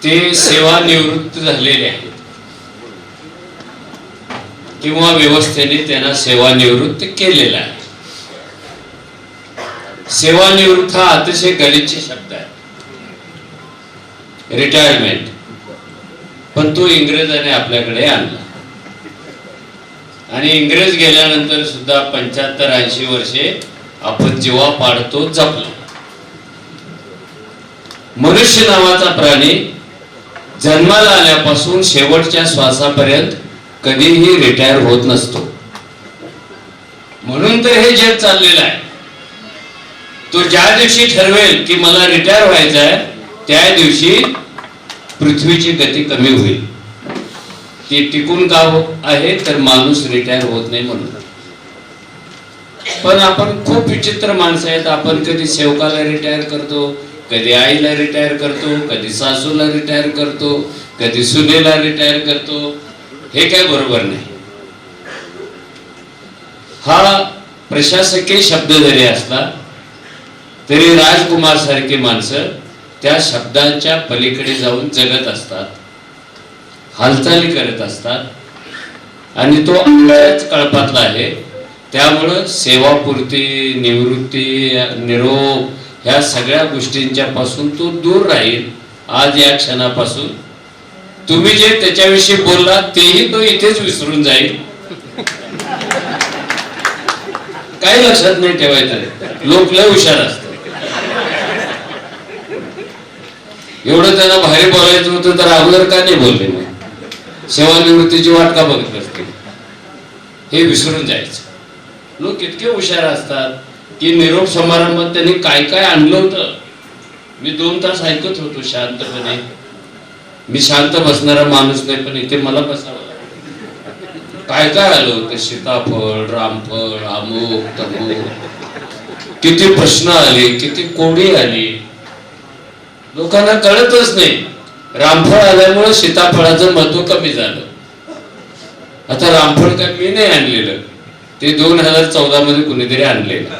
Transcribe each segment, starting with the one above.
ते सेवानिवृत्त झालेले आहेत किंवा व्यवस्थेने त्यांना सेवानिवृत्त केलेला आहे. सेवानिवृत्त हा अतिशय गलिच्छ शब्द आहे, रिटायरमेंट, पण तो इंग्रजाने आपल्याकडे आणला आणि इंग्रज गेल्यानंतर सुद्धा 75-80 वर्षे आपण जीवा पाडतो जपला. मनुष्य नावाचा प्राणी जन्माला आल्यापासून शेवटच्या श्वासापर्यंत कधीही रिटायर होत नसतो. म्हणून तर हे जग चाललेलं आहे. तो ज्या दिवशी ठरवेल की मला रिटायर व्हायचं आहे त्या दिवशी पृथ्वीची गती कमी होईल. ती टिकून का आहे तर माणूस रिटायर होत नाही म्हणून. पण आपण खूप विचित्र माणसं आहेत. आपण कधी सेवकाला रिटायर करतो, कधी आईला रिटायर करतो, कधी सासूला रिटायर करतो, कधी सुनेला रिटायर करतो. हे काय बरोबर नाही. हा प्रशासकीय शब्द जरी असला तरी राजकुमार सारखी माणसं त्या शब्दांच्या पलीकडे जाऊन जगत असतात, हालचाली करत असतात आणि तो आपल्याच कळपातला आहे. त्यामुळं सेवापूर्ती, निवृत्ती, निरोप ह्या सगळ्या गोष्टींच्या पासून तो दूर राहील. आज या क्षणापासून तुम्ही जे त्याच्याविषयी बोलला तेही तो इथेच विसरून जाईल. काही लक्षात नाही ठेवायचं. लोक लय हुशार असतात. एवढं त्यांना भारी बोलायचं होतं तर अगोदर का नाही बोलले? मग सेवानिवृत्तीची वाट का बघत असते? हे विसरून जायचं. लोक इतके हुशार असतात की निरोप समारंभात त्यांनी काय काय आणलं होतं. मी 2 तास ऐकत होतो शांतपणे. मी शांत बसणारा माणूस नाही, पण इथे मला बसावं लागलं. काय काय आलं होतं, सीताफळ, रामफळ, अमुक तमुक, किती प्रश्न आले, किती कोडी आली. लोकांना कळतच नाही. रामफळ आल्यामुळे सीताफळाचं महत्व कमी झालं. आता रामफळ काय मी नाही आणलेलं, ते 2014 मध्ये कुणीतरी आणलेलं.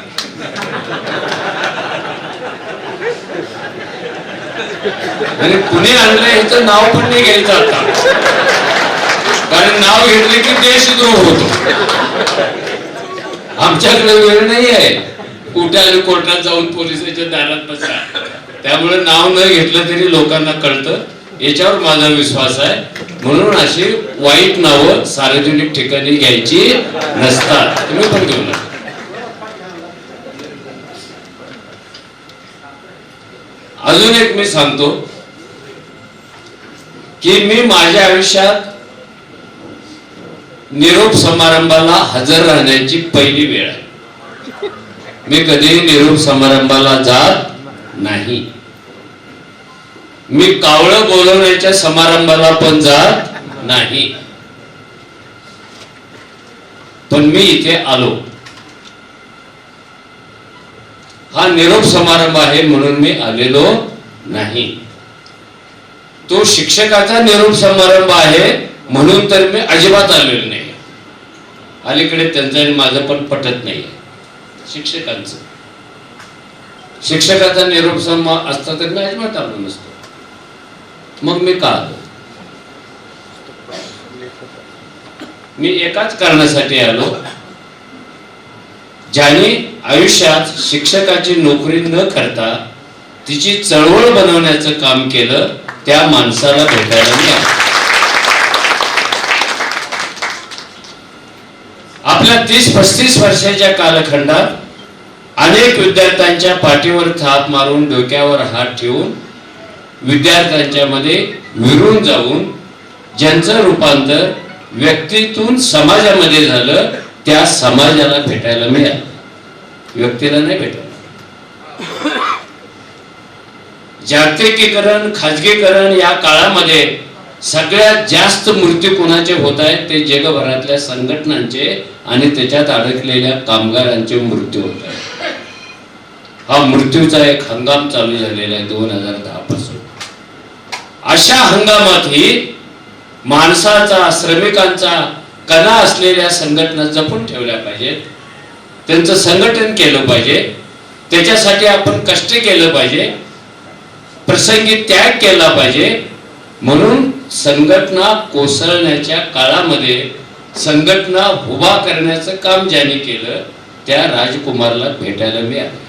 आणि कुणी आणलं ह्याचं नाव पण नाही घ्यायचं आता, कारण नाव घेतले की देशद्रोह होतो. आमच्याकडे वेळ नाही आहे कुठे आले कोर्टात जाऊन पोलिसांच्या दारात बसा. त्यामुळे नाव न घेतलं तरी लोकांना कळतं. याच्यावर माझा विश्वास आहे. म्हणून अशी वाईट नावं सार्वजनिक ठिकाणी घ्यायची नसतात. तुम्ही पण घेऊ नका. अजून एक मी सांगतो की मी माझ्या आयुष्यात निरोप समारंभाला हजर राहण्याची पहिली वेळ आहे. मी कधीही निरोप समारंभाला जात नाही. मी कावळं बोलवण्याच्या समारंभाला पण जात नाही. पण मी इथे आलो. हा निरोप समारंभ आहे म्हणून मी आलेलो नाही. तो शिक्षकाचा निरोप समारंभ आहे म्हणून तर मी अजिबात आलेलो नाही. अलीकडे त्यांचं आणि माझं पण पटत नाही. शिक्षकांचं शिक्षकाचा निरोप समारंभ असता तर मी अजिबात आलो नसतो. मग मी का आलो? मी एकाच कारणासाठी आलो. ज्याने आयुष्यात शिक्षकाची नोकरी न करता तिची चळवळ बनवण्याचं काम केलं त्या माणसाला भेटायला मिळालं. आपल्या 30-35 वर्षाच्या कालखंडात अनेक विद्यार्थ्यांच्या पाठीवर थाप मारून डोक्यावर हात ठेवून विद्यार्थ्यांच्या मध्ये विरून जाऊन ज्यांचं रूपांतर व्यक्तीतून समाजामध्ये झालं त्या समाजाला भेटायला मिळालं, व्यक्तीला नाही भेटलं. जागतिकीकरण, खाजगीकरण या काळामध्ये सगळ्यात जास्त मृत्यू कोणाचे होत आहेत ते जगभरातल्या संघटनांचे आणि त्याच्यात अडकलेल्या कामगारांचे मृत्यू होत आहेत. हा मृत्यूचा एक हंगाम चालू झालेला आहे 2010 पासून. अशा हंगामातही माणसाचा, श्रमिकांचा कणा असलेल्या संघटना जपून ठेवल्या पाहिजेत. त्यांचं संघटन केलं पाहिजे. त्याच्यासाठी आपण कष्ट केलं पाहिजे, प्रसंगी त्याग केला पाहिजे. म्हणून संघटना कोसळण्याच्या काळामध्ये संघटना उभा करण्याचं काम ज्याने केलं त्या राजकुमारला भेटायला मिळालं.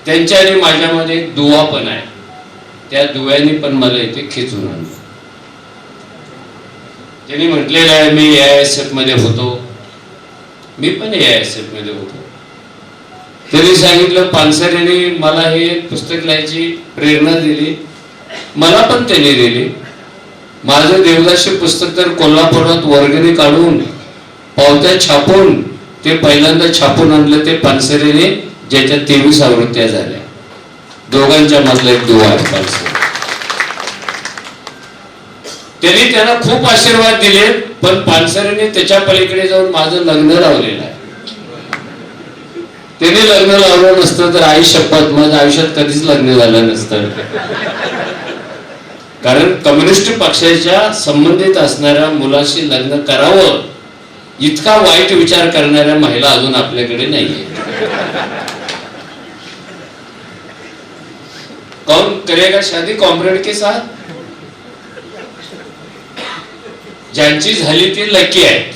त्यांच्या आणि माझ्यामध्ये एक दुवा पण आहे. त्या दुव्याने पण मला इथे खेचून आणलं. त्यांनी म्हटलेलं आहे मी AISF मध्ये होतो, मी पण AISF मध्ये होतो. त्यांनी सांगितलं पानसरेंनी मला हे पुस्तक लिहायची प्रेरणा दिली, मला पण त्यांनी दिली. माझं देवदासी पुस्तक तर कोल्हापुरात वर्गणी काढून पावत्या छापून ते पहिल्यांदा छापून आणलं ते पानसरेने, ज्याच्या 23 आवृत्त्या झाल्या. दोघांच्या मधला एक दुवा आहे पानसरे. त्यांनी त्यांना खूप आशीर्वाद दिले, पण पानसरेने त्याच्या पलीकडे जाऊन माझं लग्न लावलेलं आहे. त्याने लग्न लावलं नसतं तर आई शपथ माझ्या आयुष्यात कधीच लग्न झालं नसतं. कारण कम्युनिस्ट पक्षाच्या संबंधित असणाऱ्या मुलाशी लग्न करावं इतका वाईट विचार करणाऱ्या महिला अजून आपल्याकडे नाहीये. कौन करेगा शादी कॉम्रेड के साथ? ज्यांची झाली ती लकी आहे.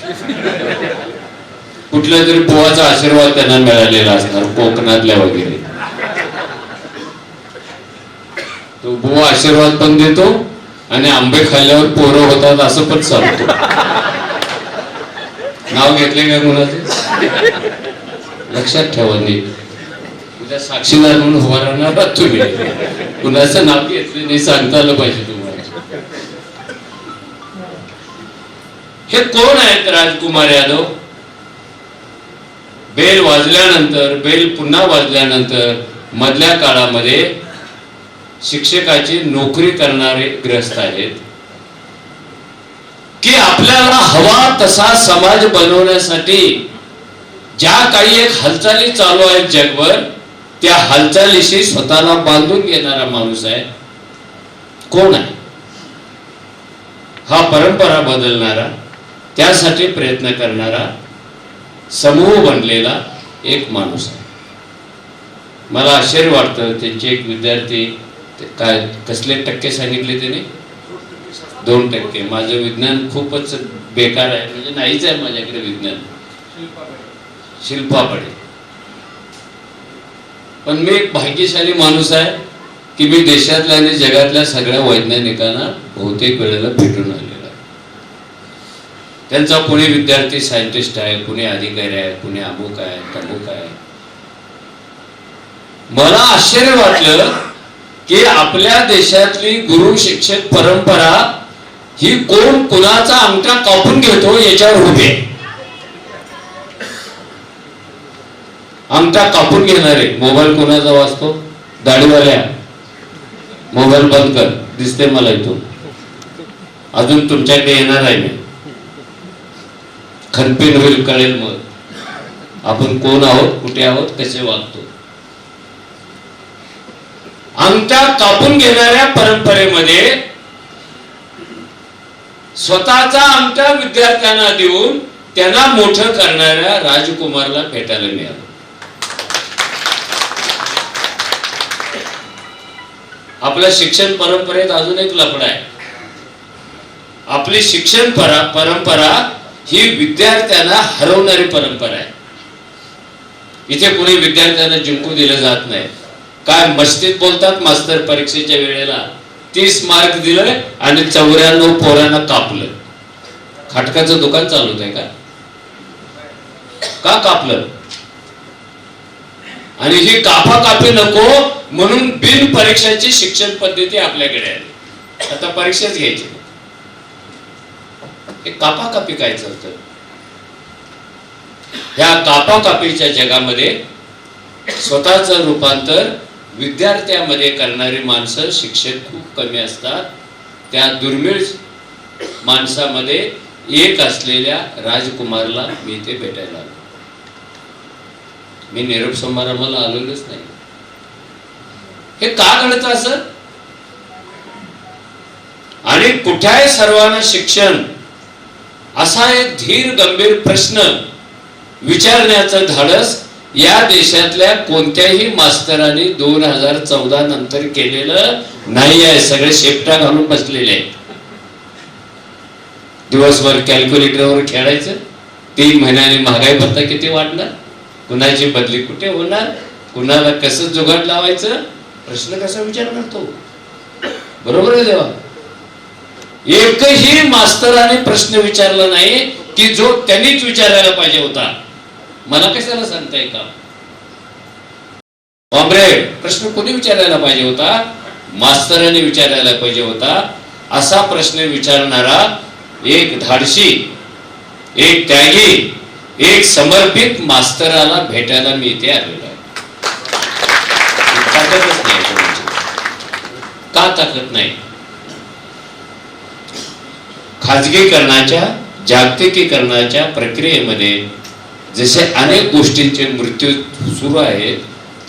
कुठल्या तरी बुवाचा आशीर्वाद त्यांना मिळालेला असणार कोकणातल्या वगैरे. तो बुवा आशीर्वाद पण देतो आणि आंबे खाल्ल्यावर पोरं होतात असं पण सांगतो. नाव घेतले का कुणाचे? लक्षात ठेवा नीट. उद्या साक्षीदार म्हणून उभा राहणार तुम्ही. कुणाचं नाव घेतले नाही सांगता आलं पाहिजे तुम्हाला. हे कोण आहेत राजकुमार यादव? बेल वाजल्यानंतर, बेल पुन्हा वाजल्यानंतर मधल्या काळामध्ये शिक्षकाची नोकरी करणारे ग्रस्त आहेत की आपल्याला हवा तसा समाज बनवण्यासाठी ज्या काही एक हालचाली चालू आहेत जगभर, त्या हालचालीशी स्वतःला बांधून घेणारा माणूस आहे. कोण आहे? हा परंपरा बदलणारा, त्यासाठी प्रयत्न करणारा, समूह बनलेला एक माणूस आहे. मला आश्चर्य वाटतं त्यांचे एक विद्यार्थी काय कसले टक्के सांगितले त्याने? 2%. माझं विज्ञान खूपच बेकार आहे, म्हणजे नाहीच आहे माझ्याकडे विज्ञान. शिल्पा पाडे. पण मी एक भाग्यशाली माणूस आहे की मी देशातल्या आणि जगातल्या सगळ्या वैज्ञानिकांना बहुतेक वेळेला भेटून आलेला. त्यांचा कोणी विद्यार्थी सायंटिस्ट आहे, कोणी अधिकारी आहे, कोणी अमुक आहे, तमुक आहे. मला आश्चर्य वाटलं की आपल्या देशातली गुरु शिक्षक परंपरा ही कोण कुणाचा अंगठा कापून घेतो याच्यावर उभे. अंगठा कापून घेणारे. मोबाईल कोणाचा वाजतो? दाढीवाल्या. मोबाईल बंद कर, दिसते मला इथून. अजून तुमच्याकडे येणार आहे मी. खनपीन होईल, कळेल मग आपण कोण आहोत, कुठे आहोत, कसे वागतो. अंगठा कापून घेणाऱ्या परंपरेमध्ये स्वतःचा अंगठा विद्यार्थ्यांना देऊन त्यांना मोठं करणाऱ्या राजकुमारला भेटायला मिळालं. आपल्या शिक्षण परंपरेत अजून एक लफडा आहे. आपली शिक्षण परंपरा ही विद्यार्थ्यांना हरवणारी परंपरा आहे. इथे कोणी विद्यार्थ्यांना जिंकू दिलं जात नाही. काय मस्तीत बोलतात मास्तर परीक्षेच्या वेळेला 30 मार्क दिले आणि 94 पोरांना कापलं. खाटकाचं दुकान चालवत आहे का कापलं? आणि ही कापाकापी नको म्हणून बिन परीक्षाची शिक्षण पद्धती आपल्याकडे आहे. आता परीक्षाच घ्यायची. हे कापाकापी काय चालतं? ह्या कापाकापीच्या जगामध्ये स्वतःचं रूपांतर विद्यार्थ्यामध्ये करणारी माणसं शिक्षक खूप कमी असतात. त्या दुर्मिळ माणसामध्ये एक असलेल्या राजकुमारला मी इथे भेटायला आलो. मी निरोप समारंभाला आलेलोच नाही. हे का घडतं असं? आणि कुठे आहे सर्वांना शिक्षण? असा एक धीर गंभीर प्रश्न विचारण्याचं धाडस या देशातल्या कोणत्याही मास्तरांनी 2014 नंतर केलेलं नाही आहे. सगळे शेपटा घालून बसलेले आहेत. दिवसभर कॅल्क्युलेटरवर खेळायचं. 3 महिन्याने महागाई भत्ता किती वाढणार, कुणाची बदली कुठे होणार, कुणाला कसं जुगाड लावायचं, प्रश्न कसा विचारणार तो? बरोबर आहे देवा? एकही मास्तराने प्रश्न विचारला नाही की जो त्यांनीच विचारायला पाहिजे होता. मला कशाला सांगताय का? कॉम्रेड, प्रश्न कोणी विचारायला पाहिजे होता? मास्तराने विचारायला पाहिजे होता. असा प्रश्न विचारणारा एक धाडशी, एक त्यागी, एक समर्पित मास्तराला भेटायला मी इथे आलेलो आहे. ताकदच नाही कोणाची. का ताकद नाही? खाजगीकरणाच्या, जागतिकीकरणाच्या प्रक्रियेमध्ये जसे अनेक गोष्टींचे मृत्यू सुरू आहेत,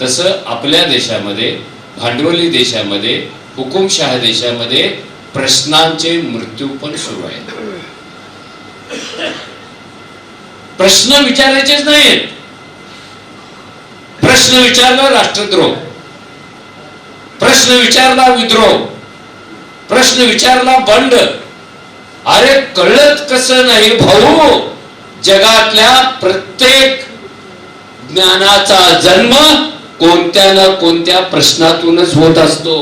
तसं आपल्या देशामध्ये, भांडवली देशामध्ये, हुकुमशाह देशामध्ये प्रश्नांचे मृत्यू पण सुरू आहेत. प्रश्न विचारायचेच नाहीत. प्रश्न विचारला राष्ट्रद्रोह, प्रश्न विचारला विद्रोह, प्रश्न विचारला बंड. अरे कळत कसं नाही भाऊ? जगातल्या प्रत्येक ज्ञानाचा जन्म कोणत्या ना कोणत्या प्रश्नातूनच होत असतो.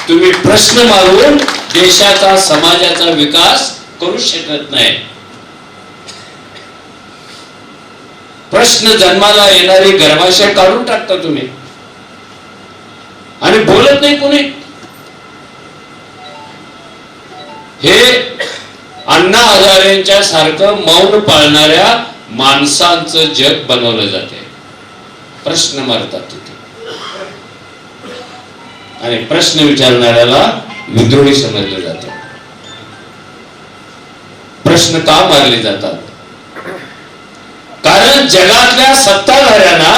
तुम्ही प्रश्न मारून देशाचा, समाजाचा विकास करू शकत नाही. प्रश्न जन्माला येणारी गर्भाशय काढून टाकता तुम्ही आणि बोलत नाही कोणी. हे अण्णा हजारेंच्या सारखं मौन पाळणाऱ्या माणसांचं जग बनवलं जाते. प्रश्न मारतात तिथे आणि प्रश्न विचारणाऱ्याला विद्रोही समजले जातं. प्रश्न का मारले जातात? कारण जगातल्या सत्ताधाऱ्यांना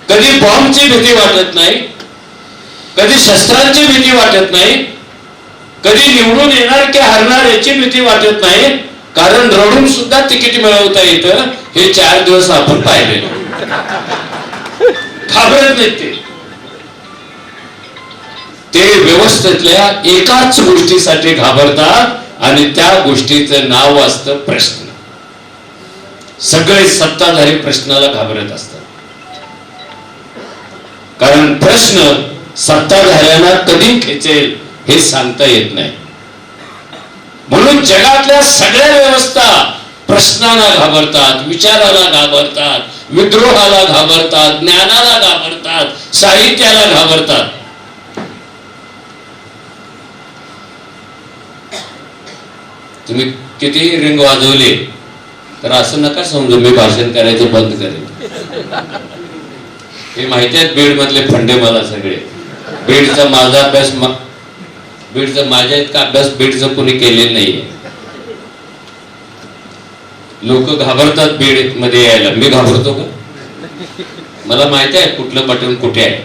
कधी बॉम्बची भीती वाटत नाही, कधी शस्त्रांची भीती वाटत नाही, कधी निवडून येणार की हरणार याची भीती वाटत नाही. कारण रडून सुद्धा तिकीट मिळवता येतं हे 4 दिवस आपण पाहिलेलं. घाबरत नाहीत ते व्यवस्थेतल्या एकाच गोष्टीसाठी घाबरतात आणि त्या गोष्टीचं नाव असतं प्रश्न. सगळे सत्ताधारी प्रश्नाला घाबरत असतात. कारण प्रश्न सत्ताधाऱ्यांना कधी खेचेल हे सांगता येत नाही. म्हणून जगातल्या सगळ्या व्यवस्था प्रश्नाला घाबरतात, विचाराला घाबरतात, विद्रोहाला घाबरतात, ज्ञानाला घाबरतात, साहित्याला घाबरतात. तुम्ही कितीही रिंग वाजवले तर असं नका समजू मी भाषण करायचं बंद करेल. हे माहिती आहेत बीड मधले फंडे मला सगळे. बीडचा माझा अभ्यास, बीडचा माझ्या इतका अभ्यास बीडचं कोणी केलेला नाहीये. लोक घाबरतात बीड मध्ये यायला. मी घाबरतो का? मला माहिती आहे कुठलं बटन कुठे आहे.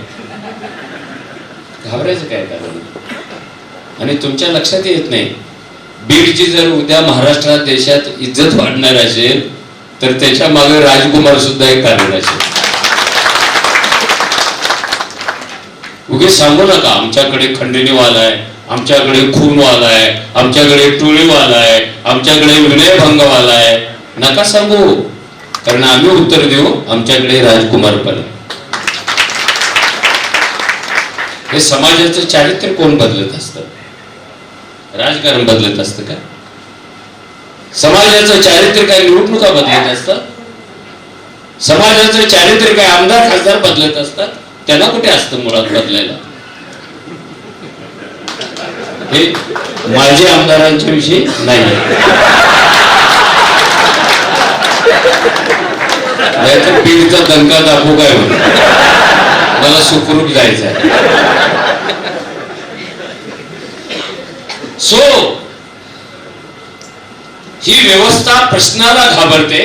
घाबरायचं काय कारण? आणि तुमच्या लक्षात येत नाही बीडची जर उद्या महाराष्ट्रात, देशात इज्जत वाढणार असेल तर त्याच्या मागे राजकुमार सुद्धा एक कारण असेल. उगीच सांगू नका आमच्याकडे खंडणीवाला आहे, आमच्याकडे खूनवाला आहे, आमच्याकडे टोळीवाला आहे, आमच्याकडे विनयभंगवाला आहे. नका सांगू, कारण आम्ही उत्तर देऊ आमच्याकडे राजकुमार पण आहे. हे समाजाचं चारित्र्य कोण बदलत असतं? राजकारण बदलत असतं का? समाजाचं चारित्र्य काय निवडणुका बदलत असतात? समाजाचं चारित्र्य काय आमदार खासदार बदलत असतात? त्यांना कुठे असतं मुळात बदलायला? हे माजी आमदारांच्या विषयी नाही. नाहीतर बीडचा दणका दाखवू काय म्हणून मला सुखरूप जायचं आहे. सो ही व्यवस्था प्रश्नाला घाबरते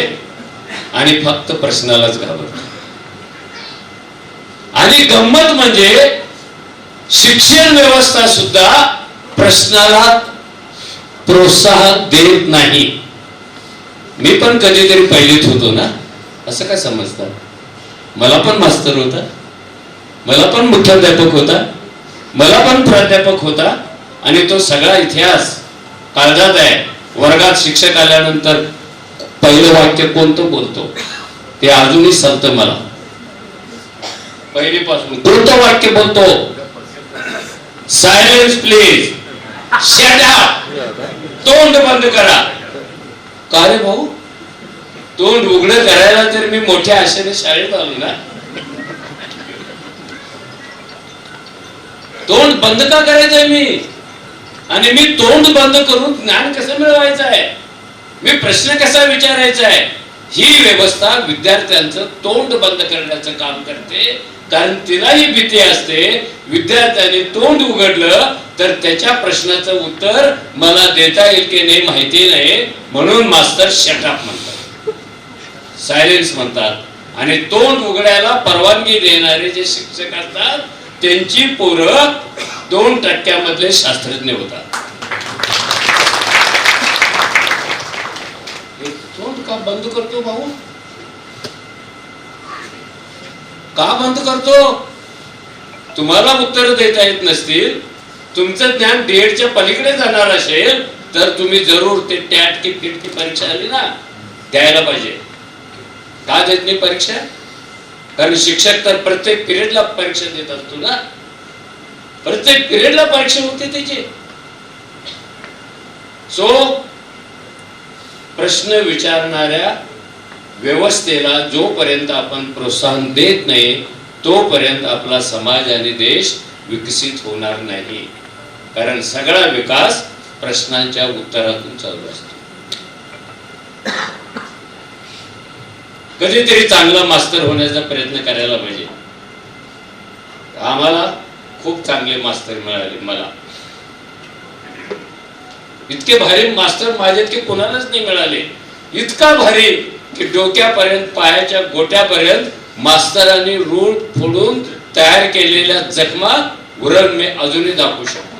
आणि फक्त प्रश्नालाच घाबरते. आणि गंमत म्हणजे शिक्षण व्यवस्था सुद्धा प्रश्नाला प्रोत्साहन देत नाही. मी पण कधीतरी पहिलीत होतो ना, असं काय समजतात? मला पण मास्तर होता, मला पण मुख्याध्यापक होता, मला पण प्राध्यापक होता, आणि तो सगळा इतिहास काळजात आहे. वर्गात शिक्षक आल्यानंतर पहिलं वाक्य कोणतं बोलतो ते अजूनही सांगतं मला. पहिलीपासून कोणतं वाक्य बोलतो? सायलेन्स प्लीज, शट अप, तोंड बंद करा. का रे भाऊ, तोंड उघडं करायला तर मी मोठ्या आशेने शाळेत आलो ना. तोंड बंद का करायचंय मी? आणि मी तोंड बंद करून ज्ञान कसं मिळवायचं आहे, मी प्रश्न कसा विचारायचा आहे, ही व्यवस्था विद्यार्थ्यांचं तोंड बंद करण्याचं काम करते. कारण तिलाही भीती असते, विद्यार्थ्यांनी तोंड उघडलं तर त्याच्या प्रश्नाचं उत्तर मला देता येईल की नाही माहिती नाही, म्हणून मास्तर शटअप म्हणतात, सायलेन्स म्हणतात. आणि तोंड उघडायला परवानगी देणारे जे शिक्षक असतात त्यांची पोरं 2% शास्त्रज्ञ होतात. तोंड का बंद करतो भाऊ? का बंद करतो? तुम्हाला उत्तर देता येत नसतील, तुमचं ज्ञान डीएडच्या पलीकडे जाणार असेल तर तुम्ही जरूर ते टॅट की फिट की परीक्षा आली ना द्यायला पाहिजे. का देत नाही परीक्षा? कारण शिक्षक तर प्रत्येक पिरियडला परीक्षा देत असतो ना, प्रत्येक पिरियडला परीक्षा होते त्याची. सो प्रश्न विचारणाऱ्या व्यवस्थेला जोपर्यंत आपण प्रोत्साहन देत नाही तोपर्यंत आपला समाज आणि देश विकसित होणार नाही. कारण सगळा विकास प्रश्नांच्या उत्तरातून चालू असतो. कधीतरी चांगला मास्तर होण्याचा प्रयत्न करायला पाहिजे. आम्हाला खूप चांगले मास्तर मिळाले. मला इतके भारी मास्टर माझ्यात की कोणालाच नाही मिळाले. इतका भारी की डोक्यापर्यंत पायाच्या गोट्यापर्यंत मास्तरांनी रूळ फोडून तयार केलेल्या जखमा उरण मी अजूनही दाखवू शकतो.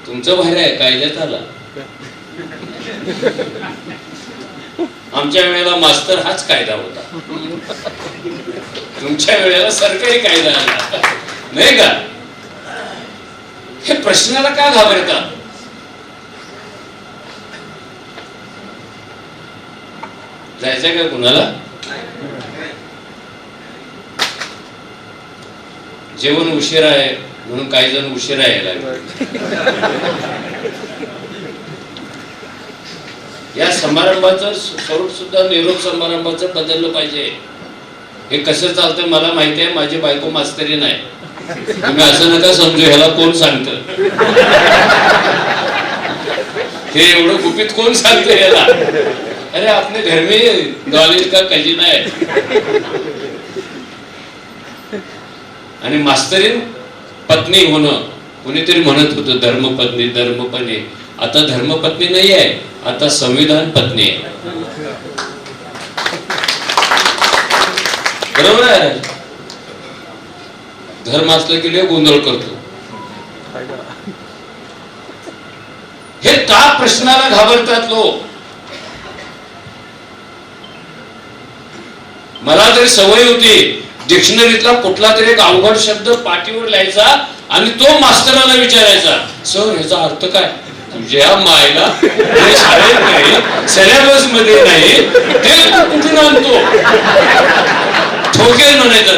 तुमचं भारी आहे, कायद्यात आला. आमच्या वेळेला मास्तर हाच कायदा होता, तुमच्या वेळेला सरकारी कायदा आला नाही का? हे प्रश्नाला का घाबरतात? जायचं का कुणाला? जेवण उशिरा आहे म्हणून काही जण उशिरा यायला लागले. या समारंभाचं स्वरूप सुद्धा निरोप समारंभाचं बदललं पाहिजे. हे कसं चालतं मला माहिती आहे, माझी बायको मास्तरी नाही. तुम्ही असं नका समजू ह्याला कोण सांगतं, हे एवढं गुपित कोण सांगतं ह्याला. अरे आपले घर में नॉलेज का खजिना आहे. आणि मास्तरीन पत्नी होणं, कुणीतरी म्हणत होतं धर्मपत्नी धर्मपत्नी. आता धर्मपत्नी नाही आहे, आता संविधान पत्नी आहे. बरोबर आहे. धर्म असलं की गोंधळ करतो. हे का प्रश्नाला घाबरतात लोक? मला तरी सवय होती डिक्शनरीतला कुठला तरी एक अवघड शब्द पाठीवर लिहायचा आणि तो मास्तराला विचारायचा, सर ह्याचा अर्थ काय? तुझ्या मायला शाळेत नाही, सिलेबस मध्ये नाही, ते कुठून आणतो? ठोकेल म्हणायचं.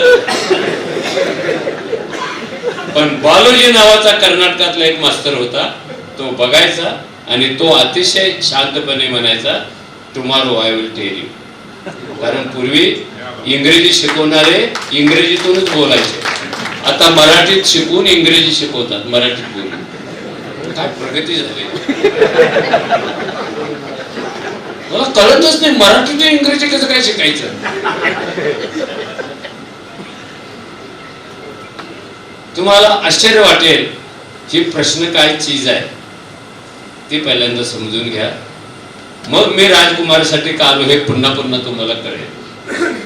पण बालोजी नावाचा कर्नाटकातला एक मास्तर होता, तो बघायचा आणि तो अतिशय शांतपणे म्हणायचा, tomorrow I will tell you. कारण पूर्वी इंग्रजी शिकवणारे इंग्रजीतूनच बोलायचे, आता मराठीत शिकून इंग्रजी शिकवतात, मराठीत बोलून. काय प्रगती झाली. मला कळतच नाही मराठीतून इंग्रजी कसं काय शिकायचं. तुम्हाला आश्चर्य वाटेल ही प्रश्न काय चीज आहे ते पहिल्यांदा समजून घ्या, मग मी राजकुमारसाठी का आलो हे पुन्हा पुन्हा तुम्हाला कळेल.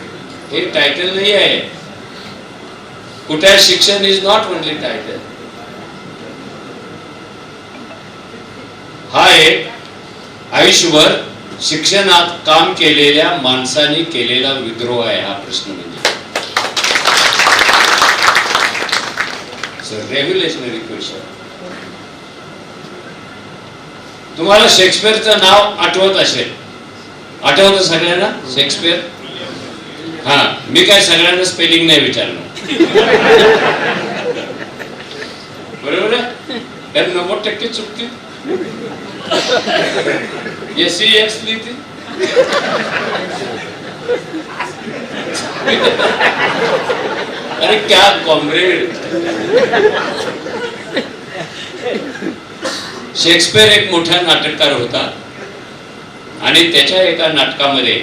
हे टायटल नाही आहे. कुठे शिक्षण इज नॉट ओनली टायटल. हा एक आयुष्यभर शिक्षणात काम केलेल्या माणसाने केलेला विद्रोह आहे हा प्रश्न. म्हणजे रेव्होल्युशनरी क्वेश्चन. तुम्हाला शेक्सपियरचं नाव आठवत असेल, आठवत सगळ्यांना शेक्सपियर? हा, मी काय सगळ्यांना स्पेलिंग नाही विचारणार, बरोबर आहे? कारण 90% चुकतील. SEX लिहिते. अरे क्या कॉम्रेड. शेक्सपियर एक मोठा नाटककार होता आणि त्याच्या एका नाटकामध्ये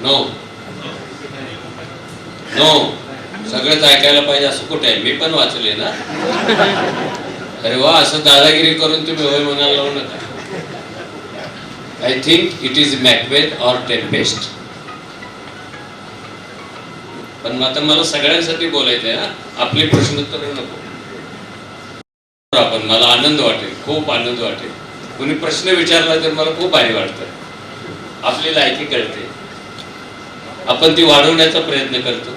नो नो सगळंच ऐकायला पाहिजे असं कुठे आहे? मी पण वाचले ना. अरे वा, असं दादागिरी करून तुम्ही होय म्हणायला लावू नका. I think it is Macbeth or Tempest. पण आता मला सगळ्यांसाठी बोलायचं आहे ना, आपले प्रश्नोत्तर नको. आपण, मला आनंद वाटेल, खूप आनंद वाटेल. कोणी प्रश्न विचारला तर मला खूप भारी वाटतं. आपली लायकी कळते, आपण ती वाढवण्याचा प्रयत्न करतो.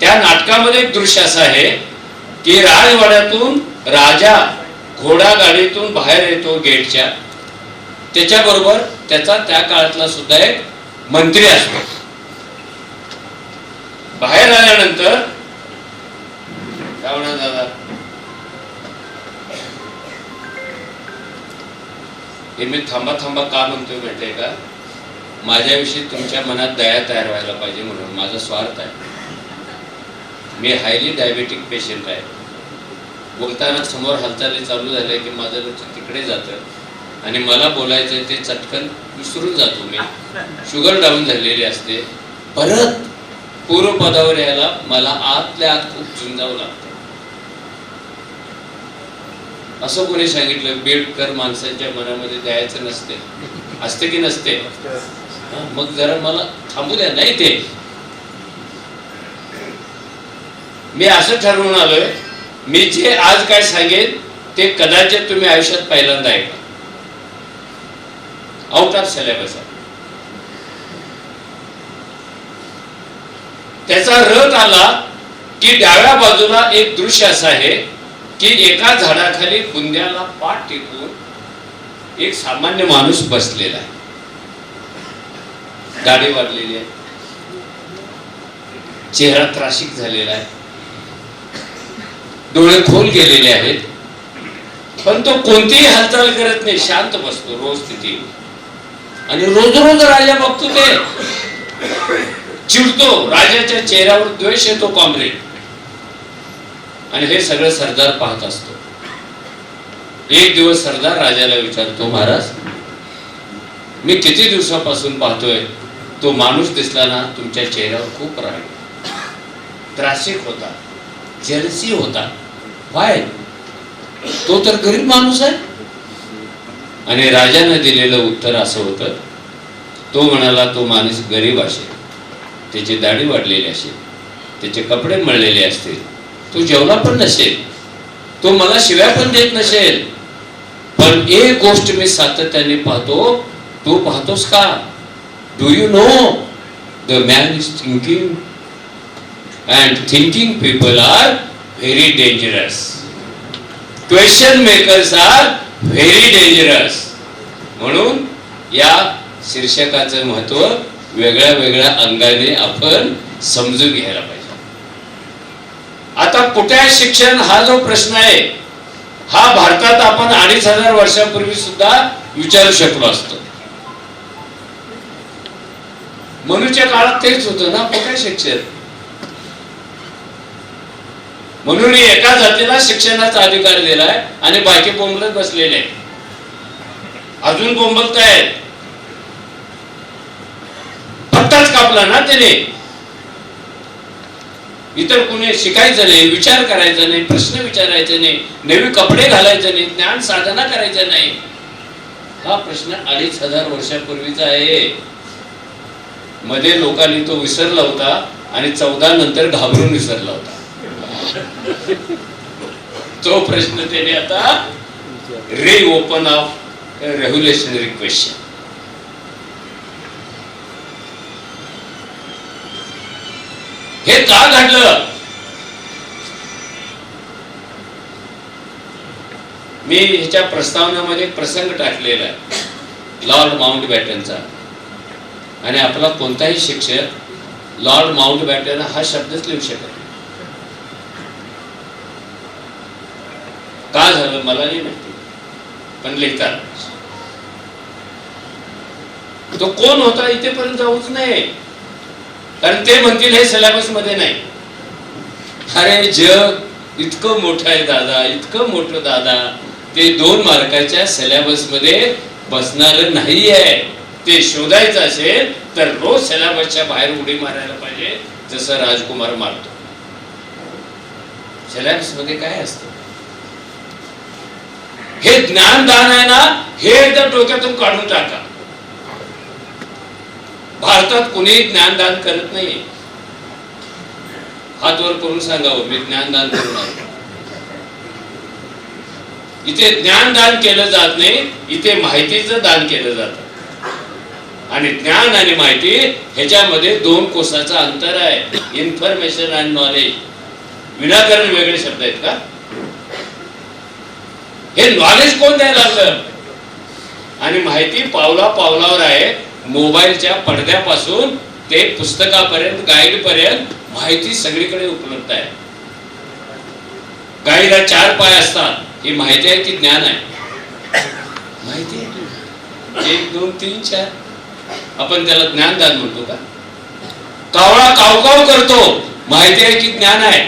त्या नाटकामध्ये एक दृश्य असं आहे की राजवाड्यातून राजा घोडागाडीतून बाहेर येतो गेटच्या. त्याच्याबरोबर त्याचा त्या काळातला सुद्धा एक मंत्री असतो. बाहेर आल्यानंतर काय म्हणा दादा, हे मी थांबा थांबा का म्हणतोय माहितीये का? माझ्याविषयी तुमच्या मनात दया तयार व्हायला पाहिजे म्हणून. माझा स्वार्थ आहे. मी हायली डायबेटिक पेशंट आहे. बोलताना समोर हालचाली चालू झाल्या की माझं लक्ष तिकडे जातं आणि मला बोलायचं ते चटकन विसरून जातो. मी शुगर डाऊन झालेली असते. परत पूर्वपदावर यायला मला आतल्या आत खूप झुंजावं लागतं. असं कोणी सांगितलं बेडकर माणसांच्या मनामध्ये द्यायचं नसते? असते की नसते? मग जरा मला थांबू द्या. नाही, ते मी असं ठरवून आलोय, मी जे आज काय सांगेन ते कदाचित तुम्ही आयुष्यात पहिल्यांदा ऐका. आउट ऑफ सिलेबस आहे. त्याचा रथ आला की डाव्या बाजूला एक दृश्य असं आहे की एका झाडाखाली बुंद्याला पाठ टेकून एक सामान्य माणूस बसलेला आहे. दाढी वाढलेली आहे, चेहरा त्रासिक झालेला आहे, डोळे खोल गेलेले आहेत, पण तो कोणतीही हालचाल करत नाही, शांत बसतो रोज तिथे. आणि रोज रोज राजा बघतो, ते चिडतो, राजाच्या चेहऱ्यावर द्वेष येतो कॉम्रेड. आणि हे सगळं सरदार पाहत असतो. एक दिवस सरदार राजाला विचारतो, महाराज मी किती दिवसापासून पाहतोय तो माणूस दिसला ना, तुमच्या चेहऱ्यावर खूप राग, त्रासिक होता, जेलसी होता. व्हाय? तो तर गरीब माणूस आहे. आणि राजाने दिलेलं उत्तर असं होतं, तो म्हणाला तो माणूस गरीब असेल, त्याची दाढी वाढलेली असेल, त्याचे कपडे मळलेले असतील, तो जेवला पण नसेल, तो मला शिव्या पण देत नसेल, पण एक गोष्ट मी सातत्याने पाहतो. तू पाहतोस का? Do you know the man is thinking and thinking people are very dangerous. Question makers are very dangerous. म्हणून या शीर्षकाचं महत्व वेगळ्या वेगळ्या अंगाने आपण समजून घ्यायला पाहिजे. आता कुठे आहे शिक्षण हा जो प्रश्न आहे, हा भारतात आपण 2500 वर्षापूर्वी सुद्धा विचारू शकलो असतो. मनुच्या काळात तेच होतं ना, कुठे शिक्षण? म्हणून एका जातीला शिक्षणाचा अधिकार दिलाय आणि बाकी बोंबलत बसलेले आहेत, अजून बोंबलतायत. पत्ताच कापला ना त्याने. इतर कुणी शिकायचं नाही, विचार करायचा नाही, प्रश्न विचारायचे नाही, नवी कपडे घालायचे नाही, ज्ञान साधना करायचं नाही. हा प्रश्न 2500 वर्षापूर्वीचा आहे. मध्ये लोकांनी तो विसरला होता आणि 14 नंतर घाबरून विसरला होता. तो प्रश्न त्याने आता रिओपन ऑफ रेव्होल्युशनरी क्वेश्चन. हे का घडलं? मी ह्याच्या प्रस्तावनामध्ये प्रसंग टाकलेला आहे लॉर्ड माउंटबॅटनचा, आणि आपला कोणताही शिक्षक लॉर्ड माउंटबॅटन हा शब्दच लिहू शकत नाही. का झालं मला नाही माहिती, पण लिहितात. तो कोण होता इथेपर्यंत जाऊच नाही, कारण ते म्हणतील हे सिलेबस मध्ये नाही. अरे जग इतकं मोठं आहे दादा, इतकं मोठं दादा, ते 2 मार्काच्या सिलेबस मध्ये बसणार नाही आहे. ते शोधायचं असेल तर रोज सिलेबसच्या बाहेर उडी मारायला पाहिजे, जसं राजकुमार मारतो. सिलेबस मध्ये काय असतं? हे ज्ञानदान आहे ना, हे एकदा डोक्यातून काढून टाका. भारतात कोणी ज्ञानदान करत नाही. हात वर करून सांगावं मी ज्ञानदान करून आलो. इथे ज्ञानदान केलं जात नाही, इथे माहितीचं दान केलं जातं. आणि ज्ञान आणि माहिती ह्याच्यामध्ये 2 कोसाचं अंतर आहे. इन्फॉर्मेशन आणि नॉलेज. विनाकारण वेगळे शब्द आहेत का? हे नॉलेज कोण द्यायला लागलं? आणि माहिती पावला पावलावर आहे. मोबाईलच्या पडद्यापासून ते पुस्तकापर्यंत, गाईड पर्यंत माहिती सगळीकडे उपलब्ध आहे. गाईला 4 पाय असतात. ही माहिती आहे की ज्ञान आहे? माहिती आहे. 1 2 3 4. आपण त्याला ज्ञानदान म्हणतो का? कावळा कावकाव करतो, माहिती आहे की ज्ञान आहे?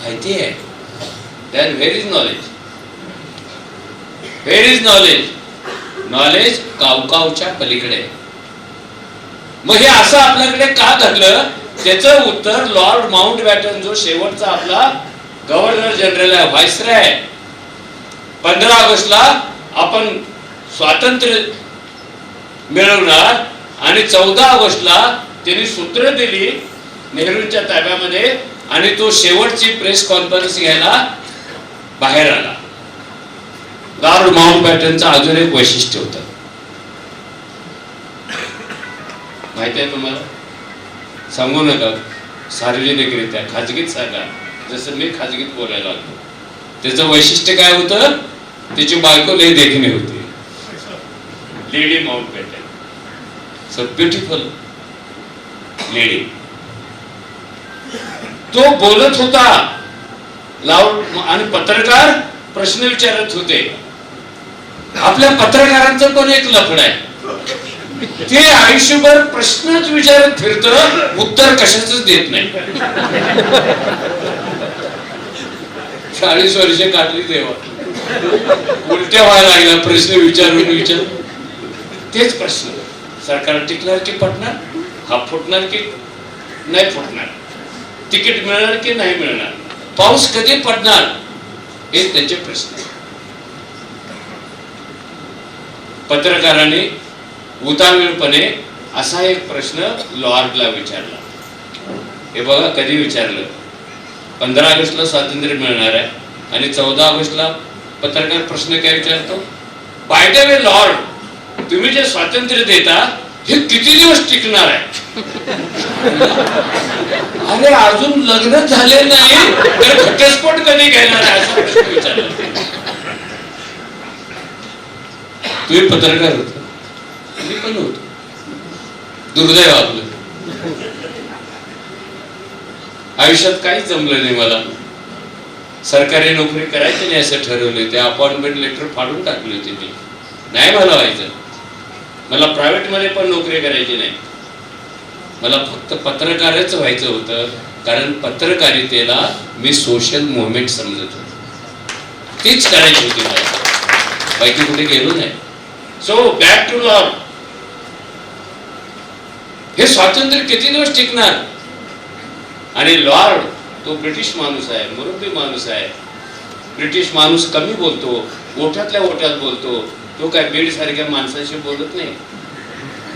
माहिती आहे. then where is knowledge? Where is knowledge? Knowledge कावकावच्या पलीकडे. मग हे असं आपल्याकडे का घडलं? त्याचं उत्तर लॉर्ड माउंटबॅटन, जो शेवटचा आपला गव्हर्नर जनरल आहे, व्हायसरॉय आहे. 15 ऑगस्टला आपण स्वातंत्र्य मिळवणार आणि 14 ऑगस्टला त्यांनी सूत्र दिली नेहरूंच्या ताब्यामध्ये, आणि तो शेवटची प्रेस कॉन्फरन्स घ्यायला बाहेर आला. लॉर्ड माउंटबॅटनचं अजून एक वैशिष्ट्य होतं, माहिती आहे तुम्हाला? सांगू नका, सार्वजनिकरित्या खाजगीत सांगा, जसं मी खाजगीत बोलायला लागलो. त्याचं वैशिष्ट्य काय होतं? त्याची बायको लई देखणी होती, lady Mountbatten. So beautiful lady. तो बोलत होता लाऊड, आणि पत्रकार प्रश्न विचारत होते. आपल्या पत्रकारांचं पण एक लफड आहे, ते आयुष्यभर प्रश्नच विचारत फिरतं, उत्तर कशाच देत नाही. 40 वर्षे काढली तेव्हा उलट्या व्हायला लागल्या प्रश्न विचारून विचारून. तेच प्रश्न, सरकार टिकणार की पडणार, हा फुटणार की नाही फुटणार, तिकीट मिळणार की नाही मिळणार, पाऊस कधी पडणार, हे त्यांचे प्रश्न. पत्रकाराने उतावीळपणे असा एक प्रश्न लॉर्डला विचारला. हे बघा कधी विचारलं, 15 ऑगस्टला स्वातंत्र्य मिळणार आहे आणि 14 ऑगस्टला पत्रकार प्रश्न काय विचारतो? बाय द वे लॉर्ड, तुम्ही जे स्वातंत्र्य देता हे किती दिवस टिकणार आहे? अरे अजून लग्न झाले नाही तर घटस्फोट कधी घेणार आहे, असा प्रश्न विचारला. तुम्ही पत्रकार होता, मी पण होतो. दुर्दैव आपलं, आयुष्यात काहीच जमलं नाही मला. सरकारी नोकरी करायची नाही असं ठरवलं, ते अपॉइंटमेंट लेटर फाडून टाकले होते. मी नाही मला व्हायचं, मला प्रायव्हेट मध्ये पण नोकरी करायची नाही, मला फक्त पत्रकारच व्हायचं होतं. कारण पत्रकारितेला मी सोशल मुवमेंट समजत होतो, तीच करायची होती मला, बाकी कुठे गेलो नाही. So back to lord. हे स्वातंत्र्य किती दिवस टिकणार? आणि लॉर्ड तो ब्रिटिश माणूस आहे, मुरब्बी माणूस आहे. ब्रिटिश माणूस कमी बोलतो, ओठातल्या ओठात बोलतो. तो काय बीड सारख्या माणसाशी बोलत नाही.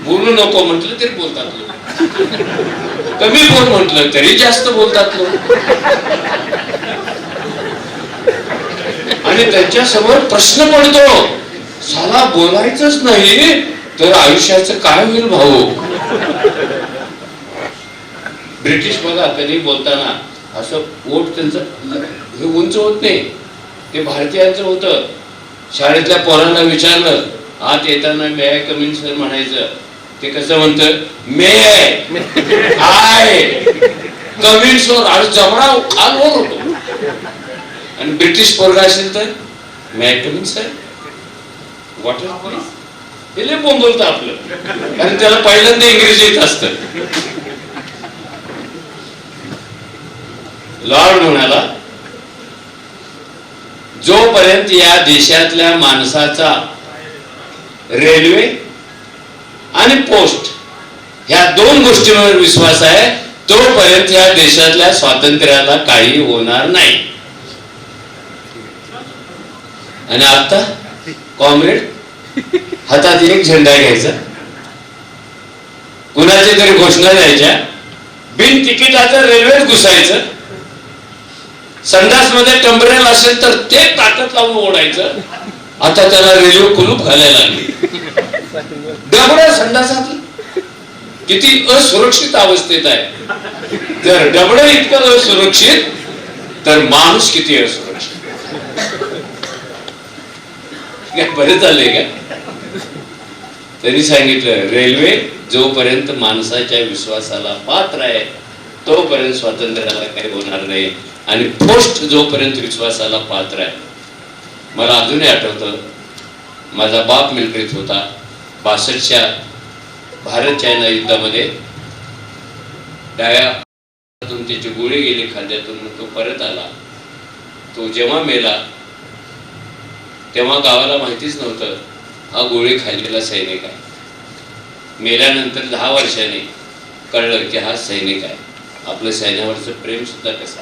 बोलू नको म्हटलं तरी बोलतात लोक, कमी बोल म्हटलं तरी जास्त बोलतात लोक. आणि त्यांच्या समोर प्रश्न पडतो, साला बोलायचंच नाही तर आयुष्याचं काय होईल भाऊ. ब्रिटिश बघा कधी बोलताना असं ओठ त्यांचं हे उंच होत नाही, ते भारतीयांचं होतं. शाळेतल्या पोरांना विचारलं आत येताना may I come in sir म्हणायचं, ते कसं म्हणतं may I come in sir, आणि जबडा खालवर होतो. आणि ब्रिटिश पोरगा असेल तर may I come in sir, water please. हे लय बोंबलतं आपलं, कारण त्याला पहिल्यांदा इंग्रजी येत असतं. लॉर्ड म्हणाला, जोपर्यंत या देशातल्या माणसाचा रेल्वे आणि पोस्ट ह्या दोन गोष्टींवर विश्वास आहे, तोपर्यंत या देशातल्या स्वातंत्र्याला काही होणार नाही. आणि आता कॉम्रेड हातात एक झेंडा घ्यायचा, कुणाची तरी घोषणा द्यायच्या, बिन तिकिटाचं रेल्वेत घुसायचं, संडास मध्ये टंबरेल असेल तर ते ताकद लावून ओढायचं. आता त्याला रेल्वे कुलूप घालायला लागली. डबडं संडासात किती असुरक्षित अवस्थेत आहे. जर डबडं इतकं असुरक्षित तर माणूस किती असुरक्षित. काय बरं चाललंय का. त्यांनी सांगितलं रेल्वे जोपर्यंत माणसाच्या विश्वासाला पात्र आहे तोपर्यंत स्वातंत्र्याला काही होणार नाही, आणि पोस्ट जोपर्यंत विश्वासाला पात्र आहे. मला अजूनही आठवतं, माझा बाप मिलिटरीत होता. 62च्या भारत चायना युद्धामध्ये डाव्या हातातून त्याची गोळी गेली खांद्यातून, तो परत आला. तो जेव्हा मेला तेव्हा गावाला माहितीच नव्हतं हा गोळी खाल्लेला सैनिक आहे. मेल्यानंतर 10 वर्षांनी कळलं की हा सैनिक आहे. आपलं सैन्यावरचं प्रेम सुद्धा कसं.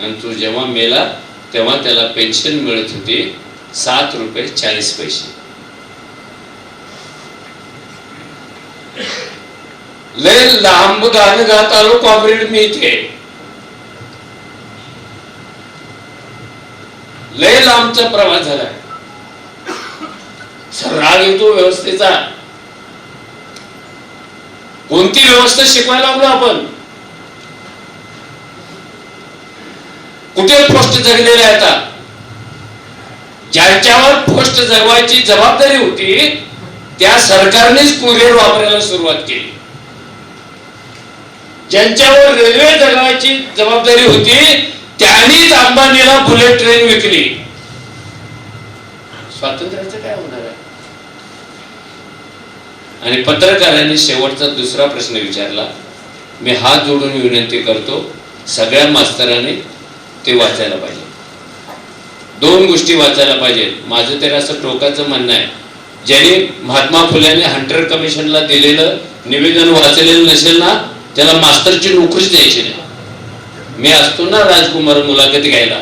आणि तो जेव्हा मेला तेव्हा त्याला पेन्शन मिळत होती 7 रुपये 40 पैसे. लय लांब गाणं गात आलो कॉम्रेड मी इथे, लय लांबचा प्रवास झाला. राग येतो व्यवस्थेचा. कोणती व्यवस्था शिकवायला लागलो आपण. कुठे पोस्ट जगलेले आहे आता. ज्यांच्यावर पोस्ट जगवायची जबाबदारी होती त्या सरकारनेच कुरिअर वापरायला सुरुवात केली. ज्यांच्यावर रेल्वे जगवायची जबाबदारी होती त्यांनीच अंबानीला बुलेट ट्रेन विकली. स्वातंत्र्याचं काय होणार आहे. आणि पत्रकारांनी शेवटचा दुसरा प्रश्न विचारला. मी हात जोडून विनंती करतो सगळ्या मास्तरांनी ते वाचायला पाहिजे. 2 गोष्टी वाचायला पाहिजेत. माझं तर असं टोकाचं म्हणणं आहे, ज्यांनी महात्मा फुलेंनी हंटर कमिशनला दिलेलं निवेदन वाचलेलं नसेल ना त्याला मास्तरची नोकरीच द्यायची नाही. मी असतो ना राजकुमार मुलाखत घ्यायला,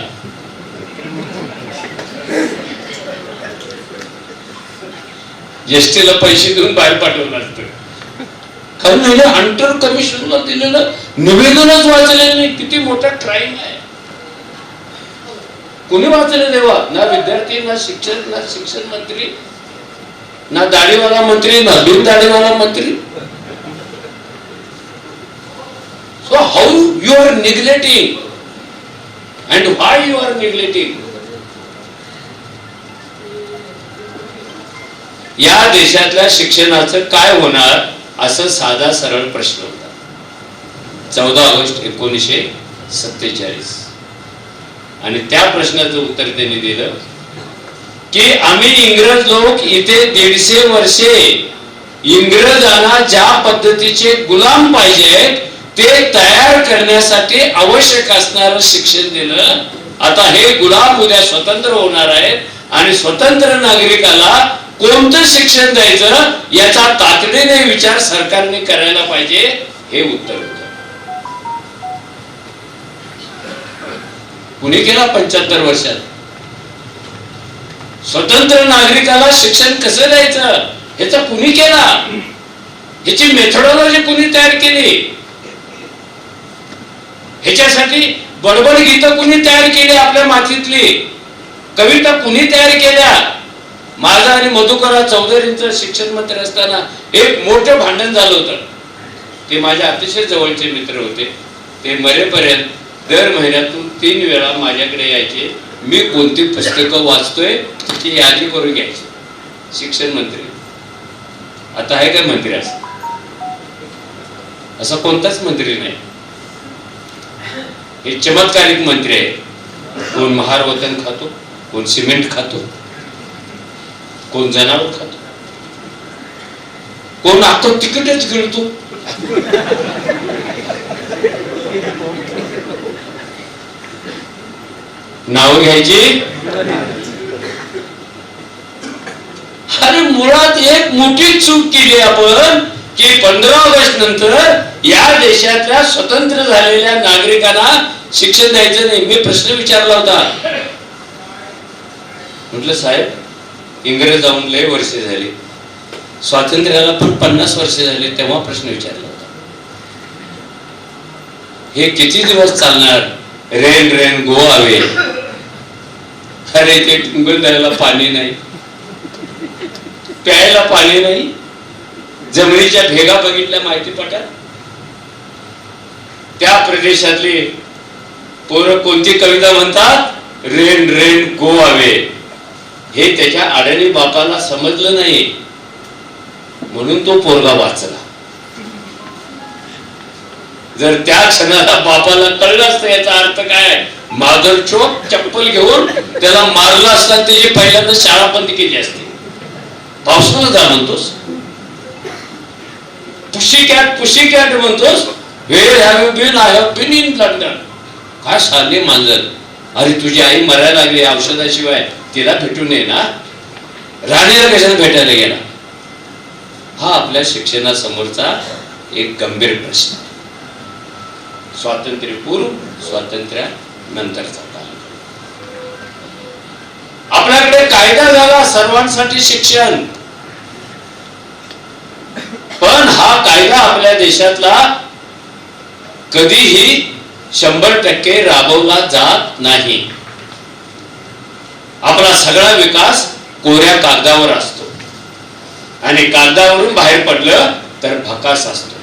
एसटीला पैसे देऊन बाहेर पाठवलं असतं. कारण हंटर कमिशनला दिलेलं निवेदनच वाचलेलं नाही. किती मोठा क्राईम आहे. कोणी वाचलं तेव्हा. ना विद्यार्थी, ना शिक्षक, ना शिक्षण मंत्री, ना दाढीवाला मंत्री, ना बिन दाढीवाला मंत्री. So how you are neglecting and why you are neglecting. या देशातल्या शिक्षणाचं काय होणार असं साधा सरळ प्रश्न होता. 14 ऑगस्ट 1947. आणि त्या प्रश्नाचं उत्तर त्यांनी दिलं की आम्ही इंग्रज लोक इथे 150 वर्षे इंग्रजांना ज्या पद्धतीचे गुलाम पाहिजे ते तयार करण्यासाठी आवश्यक असणारं शिक्षण दिलं. आता हे गुलाम उद्या स्वतंत्र होणार आहेत आणि स्वतंत्र नागरिकाला कोणतं शिक्षण द्यायचं याचा तातडीने विचार सरकारने करायला पाहिजे, हे उत्तर होतं. कुणी केला 75 वर्षात. स्वतंत्र नागरिकाला शिक्षण कसं द्यायचं ह्याचा कुणी केला. ह्याची मेथडॉलॉजी कुणी तयार केली. ह्याच्यासाठी बडबड गीतं कुणी तयार केली आपल्या मातीतली. कविता कुणी तयार केल्या? माझा आणि मधुकरराव चौधरींचं शिक्षण मंत्री असताना एक मोठं भांडण झालं होतं. ते माझे अतिशय जवळचे मित्र होते. ते मरेपर्यंत दर महिन्यातून 3 वेळा माझ्याकडे यायचे. मी कोणती पुस्तकं वाचतोय ती यादी करून घ्यायची. शिक्षण मंत्री आता आहे काय मंत्री? असा कोणताच मंत्री नाही. हे चमत्कारिक मंत्री आहे. कोण महार वतन खातो, कोण सिमेंट खातो, कोण जनावर खातो, कोण आता तिकीटच गिळतो. नाव घ्यायची. अरे मुळात एक मोठी चूक केली आपण की 15 ऑगस्ट नंतर या देशातल्या स्वतंत्र झालेल्या नागरिकांना शिक्षण द्यायचं नाही. मी प्रश्न विचारला होता. म्हटलं साहेब इंग्रज जाऊन लय वर्षे झाली, स्वातंत्र्याला पण 50 वर्षे झाले, तेव्हा प्रश्न विचारला होता. हे किती दिवस चालणार? Rain rain go away. अरे ते टिंगल द्यायला पाणी नाही, प्यायला पाणी नाही. जमिनीच्या भेगा बघितल्या माहिती पटात? त्या प्रदेशातली पोरं कोणती कविता म्हणतात? Rain rain go away. हे त्याच्या अडाणी बापाला समजलं नाही म्हणून तो पोरगा वाचला. जर त्या क्षणाला बापाला कळलं असतं याचा अर्थ काय, माधर चोप चप्पल घेऊन त्याला मारलं असता, त्याची पहिल्यांदा शाळा बंद केली असती. पावसाला जा म्हणतोस, पुशी कॅट म्हणतोस. Where have you been? I have been in London. काय साधे मांजर. अरे तुझी आई मरायला लागली, औषधाशिवाय तिला भेटून ये ना. राणीला कशाला भेटायला गेला? हा आपल्या शिक्षणासमोरचा एक गंभीर प्रश्न. स्वातंत्र्यपूर्व, स्वातंत्र्यानंतरचा काल. आपल्याकडे कायदा झाला सर्वांसाठी शिक्षण, पण हा कायदा आपल्या देशातला कधीही 100% राबवला जात नाही. आपला सगळा विकास कोऱ्या कागदावर असतो आणि कागदावरून बाहेर पडलं तर भकास असतो.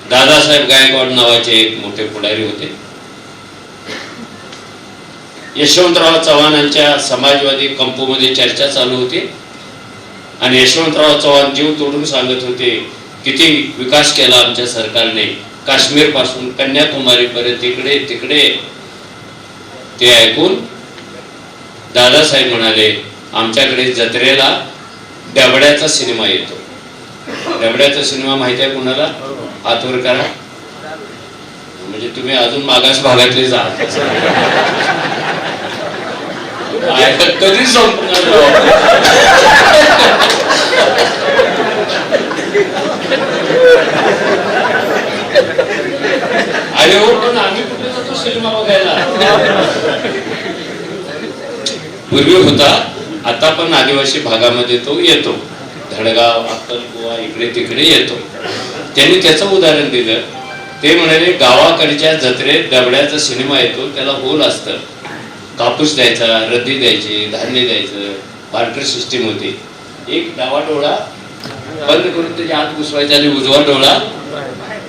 दादासाहेब गायकवाड नावाचे एक मोठे पुढारी होते. यशवंतराव चव्हाणांच्या समाजवादी कंपूमध्ये चर्चा चालू होती आणि यशवंतराव चव्हाण जीव तोडून सांगत होते किती विकास केला आमच्या सरकारने, काश्मीर पासून कन्याकुमारी पर्यंत इकडे तिकडे. ते ऐकून दादासाहेब म्हणाले, आमच्याकडे जत्रेला डबड्याचा सिनेमा येतो. डबड्याचा सिनेमा माहिती आहे कुणाला? हात वर करा. म्हणजे तुम्ही अजून मागास भागातले जात. कधी संपणार? अरे हो, पण आम्ही कुठे जातो सिनेमा बघायला? पूर्वी होता, आता पण आदिवासी भागामध्ये तो येतो. धडगाव, अक्कलकुवा इकडे तिकडे येतो. त्यांनी त्याचं उदाहरण दिलं. ते म्हणाले गावाकडच्या जत्रेत डबड्याचा सिनेमा येतो, त्याला होल असतं. कापूस द्यायचा, रद्दी द्यायची, धान्य द्यायचं, बार्टर सिस्टीम होती. एक डावा डोळा बंद करून त्याच्या आत घुसवायचा आणि उजवा डोळा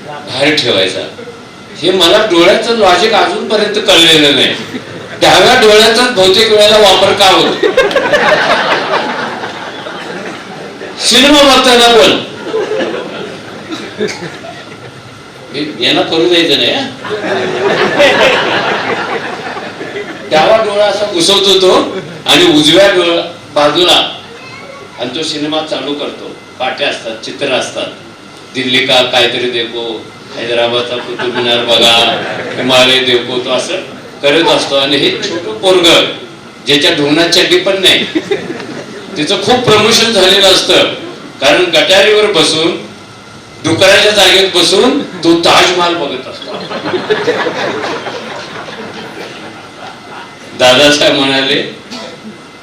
बाहेर ठेवायचा. हे मला डोळ्याचं लॉजिक अजूनपर्यंत कळलेलं नाही. डाव्या डोळ्याचा बहुतेक वेळेला वापर का होतो? सिनेमा बघताना पण यांना करू द्यायचं नाही. डावा डोळा असा घुसवतो तो आणि उजव्या डोळा बाजूला, आणि तो सिनेमा चालू करतो. पाट्या असतात, चित्र असतात. दिल्ली का काहीतरी देखो, हैदराबादचा कुतुब मिनार बघा, हिमालय देखो, तो असं करत असतो. आणि हे छोटं पोरग ज्याच्या ढोंगणात चड्डी पण नाही, तिचं खूप प्रमोशन झालेलं असतं. कारण गटारीवर बसून, डुकराच्या जागेत बसून तो ताजमहाल बघत असतो. दादासाहेब म्हणाले,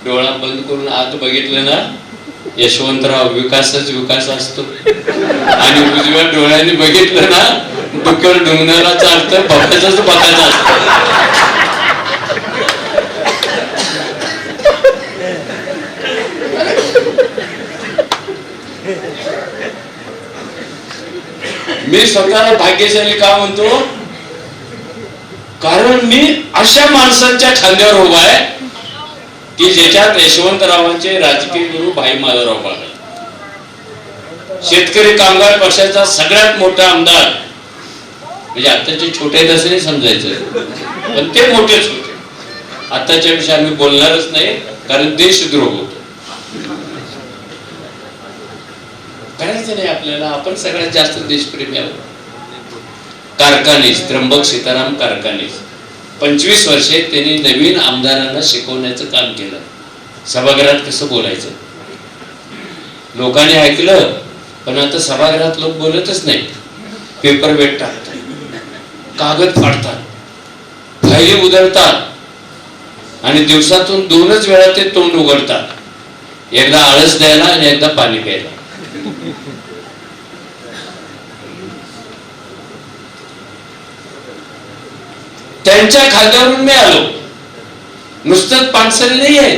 डोळा बंद करून आत बघितलं ना, यशवंतराव विकासच विकास असतो. आणि उजव्या डोळ्याने बघितलं ना, डुक्कर ढुंगणारा चालतं, बघायचंच बघायचं असतं. मी स्वतःला भाग्यशाली का म्हणतो? कारण मी अशा माणसांच्या खांद्यावर उभा आहे की ज्याच्यात यशवंतरावांचे राजकीय गुरु भाई माधवराव बागल, शेतकरी कामगार पक्षाचा सगळ्यात मोठा आमदार, म्हणजे आताचे छोटे आहेत असं नाही समजायचं, पण ते मोठेच होते. आताच्या विषयी आम्ही बोलणारच नाही, कारण देशद्रोह होतो. करायचं नाही आपल्याला. आपण सगळ्यात जास्त देशप्रेमी आहोत. कारखानीस त्र्यंबक सीताराम कारखानीस 25 वर्षे त्यांनी नवीन आमदारांना शिकवण्याचं काम केलं. सभागृहात कसं बोलायचं लोकांनी ऐकलं, पण आता सभागृहात लोक बोलतच नाही. पेपर वेट टाकतात, कागद फाडतात, फायली उधळतात आणि दिवसातून 2च वेळा ते तोंड उघडतात, एकदा आळस द्यायला आणि एकदा पाणी प्यायला. त्यांच्या खांद्यावरून मी आलो. नुसतंच पानसरे नाही आहे,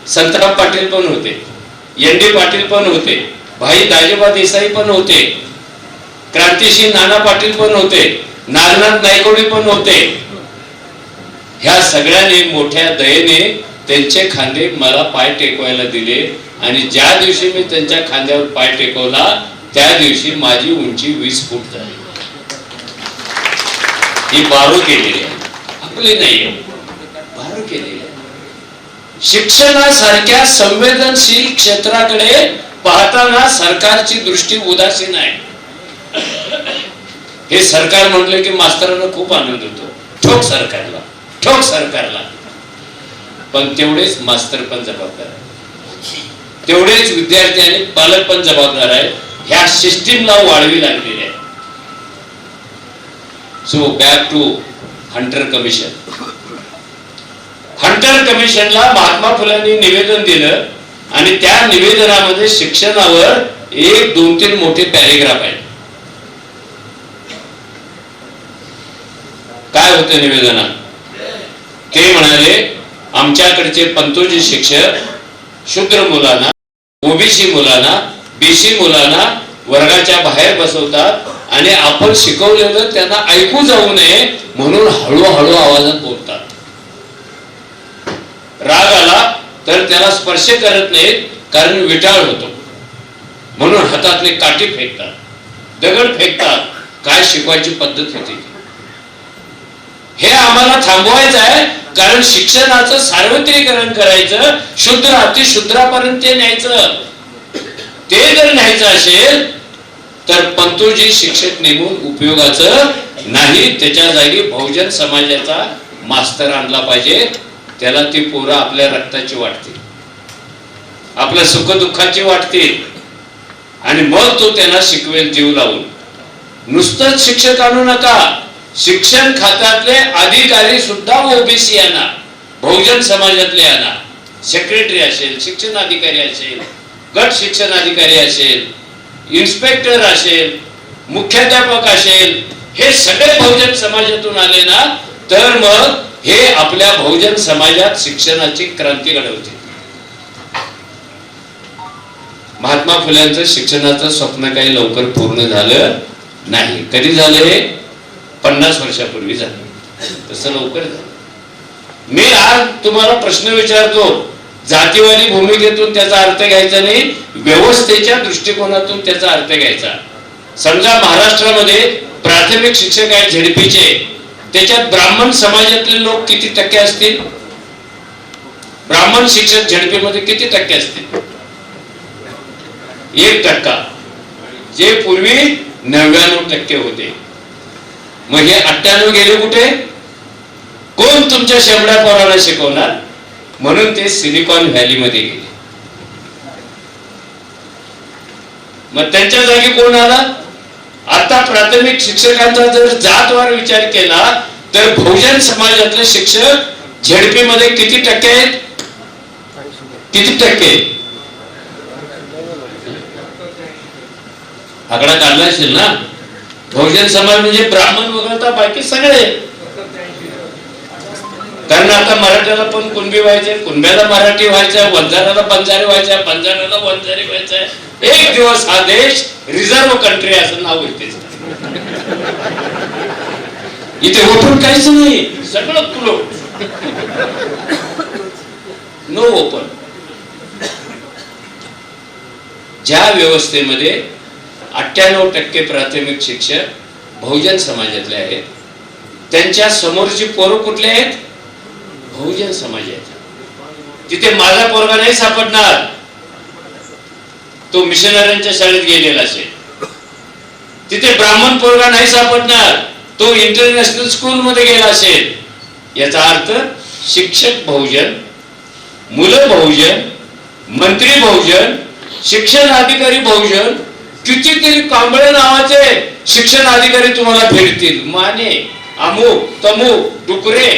संतराम पाटील पण होते, एन.डी. पाटील पण होते, भाई दाजेबा देसाई पण होते, क्रांतिशील नाना पाटील पण होते, नागनाथ नायकवडी पण होते. ह्या सगळ्यांनी मोठ्या दयेने त्यांचे खांदे मला पाय टेकवायला दिले आणि ज्या दिवशी मी त्यांच्या खांद्यावर पाय टेकवला त्या दिवशी माझी उंची 20 फूट झाली. ही बारू केलेली आहे, आपली नाहीये, बारू केलेली आहे. शिक्षणासारख्या संवेदनशील क्षेत्राकडे पाहताना सरकारची दृष्टी उदासीन आहे. हे सरकार म्हटलं की मास्तरांना खूप आनंद होतो, ठोक सरकारला, ठोक सरकारला. पण तेवढेच मास्तर पण जबाबदार आहे, तेवढेच विद्यार्थी आणि पालक पण जबाबदार आहे. ह्या सिस्टीमला वाढवी लागलेली आहे. So back to Hunter Commission. Hunter कमिशनला महात्मा फुलेंनी निवेदन दिलं आणि त्या निवेदनामध्ये शिक्षणावर 1, 2, 3 मोठे पॅरेग्राफ आहेत. काय होतं निवेदनात? ते म्हणाले आमच्याकडचे पंतोजी शिक्षक शूद्र मुलांना, ओबीसी मुलांना, बीसी मुलांना वर्गाच्या बाहेर बसवतात आणि आपण शिकवलेलं त्यांना ऐकू जाऊ नये म्हणून हळूहळू आवाजात बोलतात. राग आला तर त्याला स्पर्श करत नाहीत, कारण विटाळ होतो म्हणून हातातले काठी फेकतात, दगड फेकतात. काय शिकवायची पद्धत होती? हे आम्हाला थांबवायचं आहे, कारण शिक्षणाचं सार्वत्रिकरण करायचं, शुद्र अतिशुद्रापर्यंत ते न्यायचं. ते जर न्यायचं असेल तर पंतोजी शिक्षक नेमून उपयोगाचं नाही. त्याच्या जागी बहुजन समाजाचा मास्तर आणला पाहिजे. त्याला ती पोरं आपल्या रक्ताची वाटतील, आपल्या सुखदुःखाची वाटतील आणि मग तो त्यांना शिकवेल जीव लावून. नुसतंच शिक्षक आणू नका, शिक्षण खात्यातले अधिकारी सुद्धा ओबीसी आणा, बहुजन समाजातले आणा. सेक्रेटरी असेल, शिक्षण अधिकारी असेल, गट शिक्षण अधिकारी असेल, इन्स्पेक्टर असेल, मुख्याध्यापक असेल, हे सगळे बहुजन समाजातून आले ना तर मग हे आपल्या बहुजन समाजात शिक्षणाची क्रांती घडवते. महात्मा फुल्यांचं शिक्षणाचं स्वप्न काही लवकर पूर्ण झालं नाही. कधी झालं? हे 50 वर्षापूर्वी झालं. तसं लवकर झालं. मी आज तुम्हाला प्रश्न विचारतो, जातीवादी भूमिकेतून त्याचा अर्थ घ्यायचा नाही, व्यवस्थेच्या दृष्टिकोनातून त्याचा अर्थ घ्यायचा. समजा महाराष्ट्रामध्ये प्राथमिक शिक्षक आहेत झेडपीचे, त्याच्यात ब्राह्मण समाजातले लोक किती टक्के असतील? ब्राह्मण शिक्षक झेडपीमध्ये किती टक्के असतील? 1%, जे पूर्वी 99% होते. मग हे 98 गेले कुठे? कोण तुमच्या शेंबड्या पोराला शिकवणार? म्हणून ते सिलिकॉन व्हॅली मध्ये गेले. मग त्यांच्या जागी कोण आला? आता प्राथमिक शिक्षकांचा जर जातवार विचार केला तर बहुजन समाजातले शिक्षक झेडपी मध्ये किती टक्के आहेत? किती टक्के? आकडा काढला असेल ना. बहुजन समाज म्हणजे ब्राह्मण वगळता बाकी सगळे. कारण आता मराठ्याला पण कुणबी व्हायचे, कुणब्याला मराठी व्हायचं, वंजाराला बंजारी व्हायचं, बंजाराला वंजारी व्हायचं. एक दिवस हा देश रिझर्व्ह कंट्री असं नाव होते. इथे ओपन काहीच नाही, सगळं क्लोज, नो ओपन. ज्या व्यवस्थेमध्ये 98% प्राथमिक शिक्षक बहुजन समाजातले आहेत, त्यांच्या समोरची पोरं कुठले आहेत? बहुजन समाजाचे. तिथे माझा पोरगा नाही सापडणार, तो मिशनऱ्यांच्या शाळेत गेलेला असेल. तिथे ब्राह्मण पोरगा नाही सापडणार, तो इंटरनॅशनल स्कूल मध्ये गेला असेल. याचा अर्थ शिक्षक बहुजन, मुलं बहुजन, मंत्री बहुजन, शिक्षण अधिकारी बहुजन. कितीतरी कांबळे नावाचे शिक्षण अधिकारी तुम्हाला भेटतील. माने, अमुक, तमुक, डुकरे,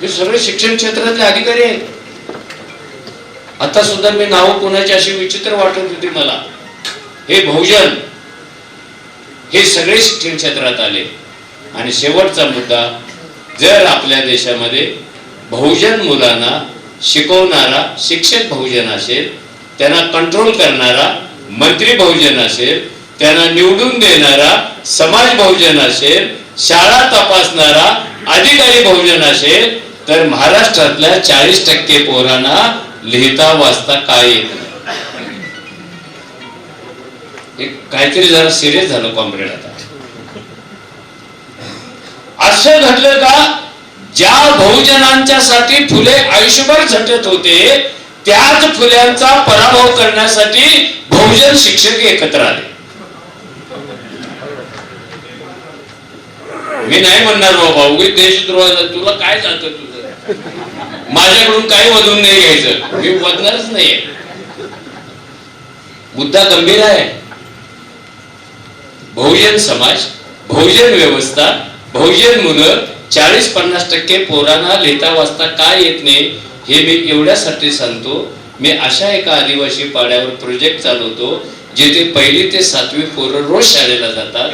हे सगळे शिक्षण क्षेत्रातले अधिकारी आहेत. आता सुद्धा मी नाव कोणाची अशी विचित्र वाटत होती मला. हे बहुजन, हे सगळे शिक्षण क्षेत्रात आले. आणि शेवटचा मुद्दा, जर आपल्या देशामध्ये बहुजन मुलांना शिकवणारा शिक्षक बहुजन असेल, त्यांना कंट्रोल करणारा मंत्री बहुजन असेल, त्यांना निवडून देणारा समाज बहुजन असेल, शाळा तपासणारा अधिकारी बहुजन असेल, तर महाराष्ट्रातल्या 40% पोरांना लिहिता वाचता काय येत नाही. काहीतरी जरा सिरियस झालं कॉम्रेड. आता असं घडलं का? ज्या बहुजनांच्या साठी फुले आयुष्यभर झटत होते, त्याच फुल्यांचा पराभव करण्यासाठी बहुजन शिक्षक एकत्र आले. मी नाही म्हणणार बाबा उगीच देशद्रोह, तुला काय जातं तुझं, माझ्याकडून काही वधून नाही घ्यायचं, मी वधणारच नाहीये. मुद्दा गंभीर आहे. बहुजन समाज, बहुजन व्यवस्था, बहुजन मुलं, 40-50% पोरांना लिहिता वाचता काय येत नाही हे मी एवढ्यासाठी सांगतो. मी अशा एका आदिवासी पाड्यावर प्रोजेक्ट चालवतो जिथे 1ली ते 7वी पोरं रोज शाळेला जातात.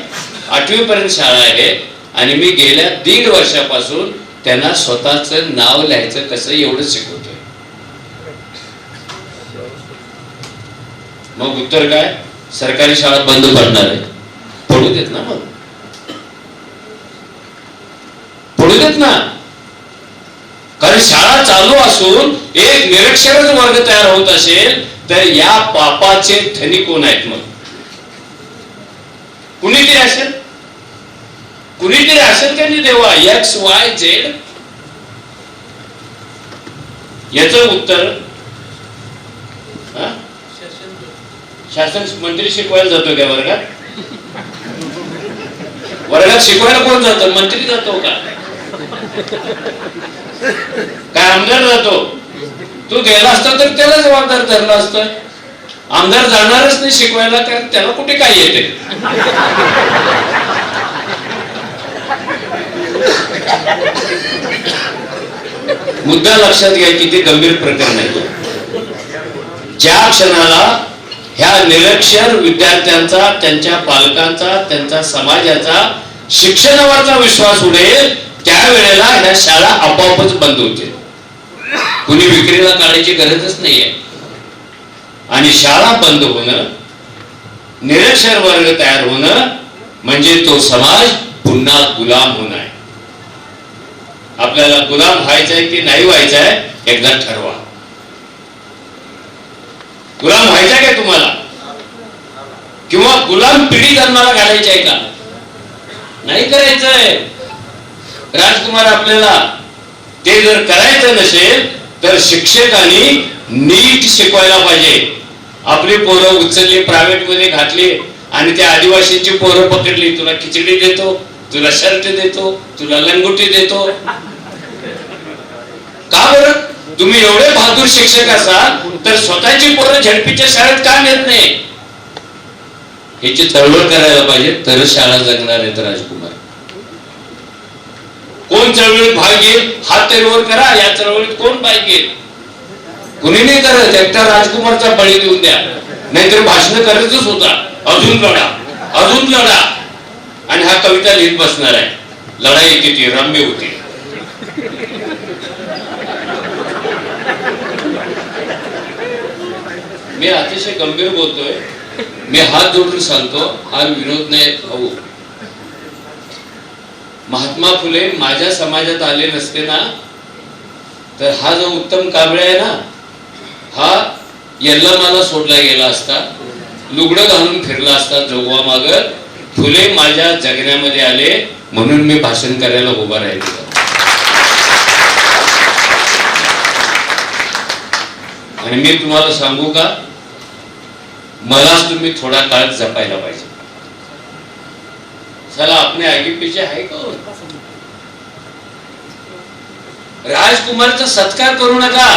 8वी पर्यंत शाळा आहे आणि मी गेल्या 1.5 वर्षापासून त्यांना स्वतःचं नाव लिहायचं कसं एवढं शिकवतोय. मग उत्तर काय? सरकारी शाळा बंद पडणार आहे. पडू देत ना, मग पडू देत ना. कारण शाळा चालू असून एक निरक्षरच वर्ग तयार होत असेल तर या पापाचे धनी कोण आहेत? मग कुणीतरी असेल, कुणीतरी असेल का नाही देवा? XYZ. याचं उत्तर शासन मंत्री शिकवायला जातो का वर्गात? वर्गात शिकवायला कोण जातो? मंत्री जातो का? काय आमदार जातो? तू गेला असता तर त्याला जबाबदार धरला असतं. आमदार जाणारच नाही शिकवायला, कारण त्याला कुठे काय येते. मुद्दा लक्षात घ्या, किती गंभीर प्रकरण आहे. ज्या क्षणाला ह्या निरक्षर विद्यार्थ्यांचा, त्यांच्या पालकांचा, त्यांच्या समाजाचा शिक्षणावरचा विश्वास उडेल, त्यावेळेला ह्या शाळा आपोआपच बंद होतील. कुणी विक्रीला काढायची गरजच नाहीये. आणि शाळा बंद होणं, निरक्षर वर्ग तयार होणं म्हणजे तो समाज पुन्हा गुलाम होणं आहे. आपल्याला गुलाम व्हायचंय की नाही व्हायचंय एकदा ठरवा. गुलाम व्हायचा काय तुम्हाला? किंवा गुलाम पिढी जन्माला घालायची आहे का? नाही करायचंय. राजकुमार आपल्याला ते जर करायचं नसेल तर शिक्षकांनी नीट शिकवायला पाहिजे. आपली पोरं उचलली, प्रायव्हेट मध्ये घातली आणि त्या आदिवासींची पोरं पकडली, तुला खिचडी देतो, तुला शर्ट देतो, तुला लंगोटी देतो. का बरं? तुम्ही एवढे बहादूर शिक्षक असाल तर स्वतःची पोरं झडपीच्या शाळेत का नेत नाही? ह्याची चळवळ करायला पाहिजे, तरच शाळा जगणार आहेत. राजकुमार कोण चळवळीत भाग घेईल? हात तरीवर करा. या चळवळीत कोण भाग घेईल? कुणी नाही करत. एकटा राजकुमारचा बळी देऊन द्या, नाहीतर भाषण करायचंच होता. अजून लढा, अजून लढा. आणि हा कविता लिहित बसणार आहे. लढाई किती रम्य होती. मी अतिशय गंभीर बोलतोय. मी हात जोडून सांगतो, हा विनोद नाही भाऊ. महात्मा फुले माझ्या समाजात आले नसते ना, तर हा जो उत्तम कांबळे आहे ना, हा यल्लमाला सोडला गेला असता, लुगडं घालून फिरला असता जोगवा मागत. फुले माझ्या जगण्यामध्ये आले म्हणून मी भाषण करायला उभा राहिलो. आणि मी तुम्हाला सांगू का, मलाच तुम्ही थोडा काळ जपायला पाहिजे. चला आपले आगे पीछे आहे कोण? राजकुमारचा सत्कार करू नका,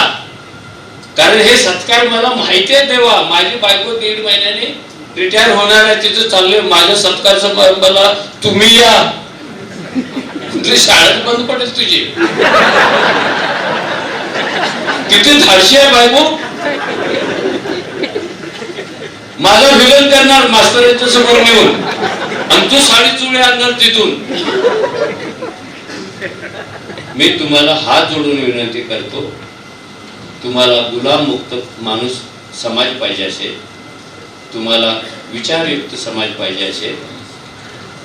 कारण हे सत्कार मला माहिती आहे. तेव्हा माझी बायको 1.5 महिन्याने रिटायर होणार आहे, तिथं चालले माझ्या सत्कारचं मला तुम्ही या, शाळेत बंद पडेल तुझी. किती धाडशी आहे बायको, माझा विलन करणार मास्तरांच्या समोर नेऊन, आणि तू साडी चुळे आणणार तिथून. मी तुम्हाला हात जोडून विनंती करतो, तुम्हाला गुलाम मुक्त माणूस समाज पाहिजे असेल, तुम्हाला विचारयुक्त समाज पाहिजे असेल,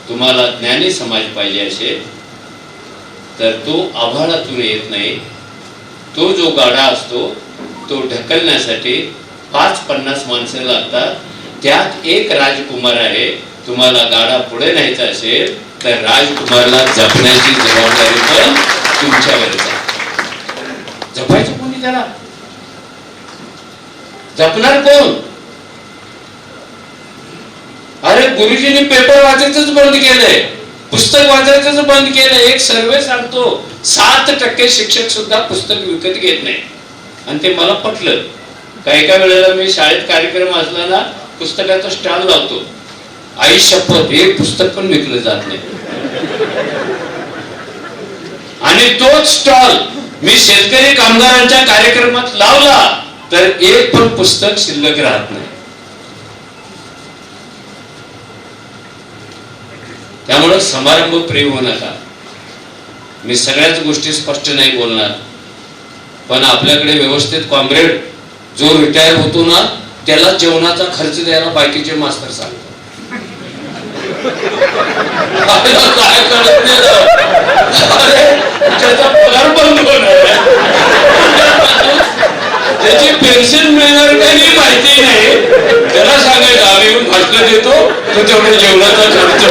तुम्हाला ज्ञानी समाज पाहिजे असेल, तर तो आभाळातून येत नाही. तो जो गाडा असतो तो ढकलण्यासाठी 5-50 माणसं लागतात. त्यात एक राजकुमार आहे. तुम्हाला गाडा पुढे न्यायचा असेल तर राजकुमारला जपण्याची जबाबदारी पण तुमच्यावरच आहे. जपायचं कोणी त्याला? जपणार कोण? अरे गुरुजींनी पेपर वाचायचंच बंद केलंय, पुस्तक वाचायचंच बंद केलंय. एक सर्वे सांगतो 7% शिक्षक सुद्धा पुस्तक विकत घेत नाही. आणि ते मला पटलं. काही वेळेला मी शाळेत कार्यक्रम असला ना, पुस्तकाचा स्टॉल लावतो. आई शपथ, एक पुस्तक पण विकलं जात नाही. आणि तोच स्टॉल मी शेतकरी कामगारांच्या कार्यक्रमात लावला तर एक पण पुस्तक शिल्लक राहत नाही. त्यामुळे समारंभ प्रिय होऊ नका. मी सगळ्याच गोष्टी स्पष्ट नाही बोलणार, पण आपल्याकडे व्यवस्थित कॉम्रेड जो रिटायर होतो ना, त्याला जेवणाचा खर्च द्यायला बाकीचे मास्तर सांगतात. काय कळत नाही, त्याचा पगार बंद होणार, त्याची पेन्शन मिळणार काही माहिती नाही. त्याला सांगायचं आम्ही येऊन भाषण देतो, तो तेवढ्या जेवणाचा खर्च.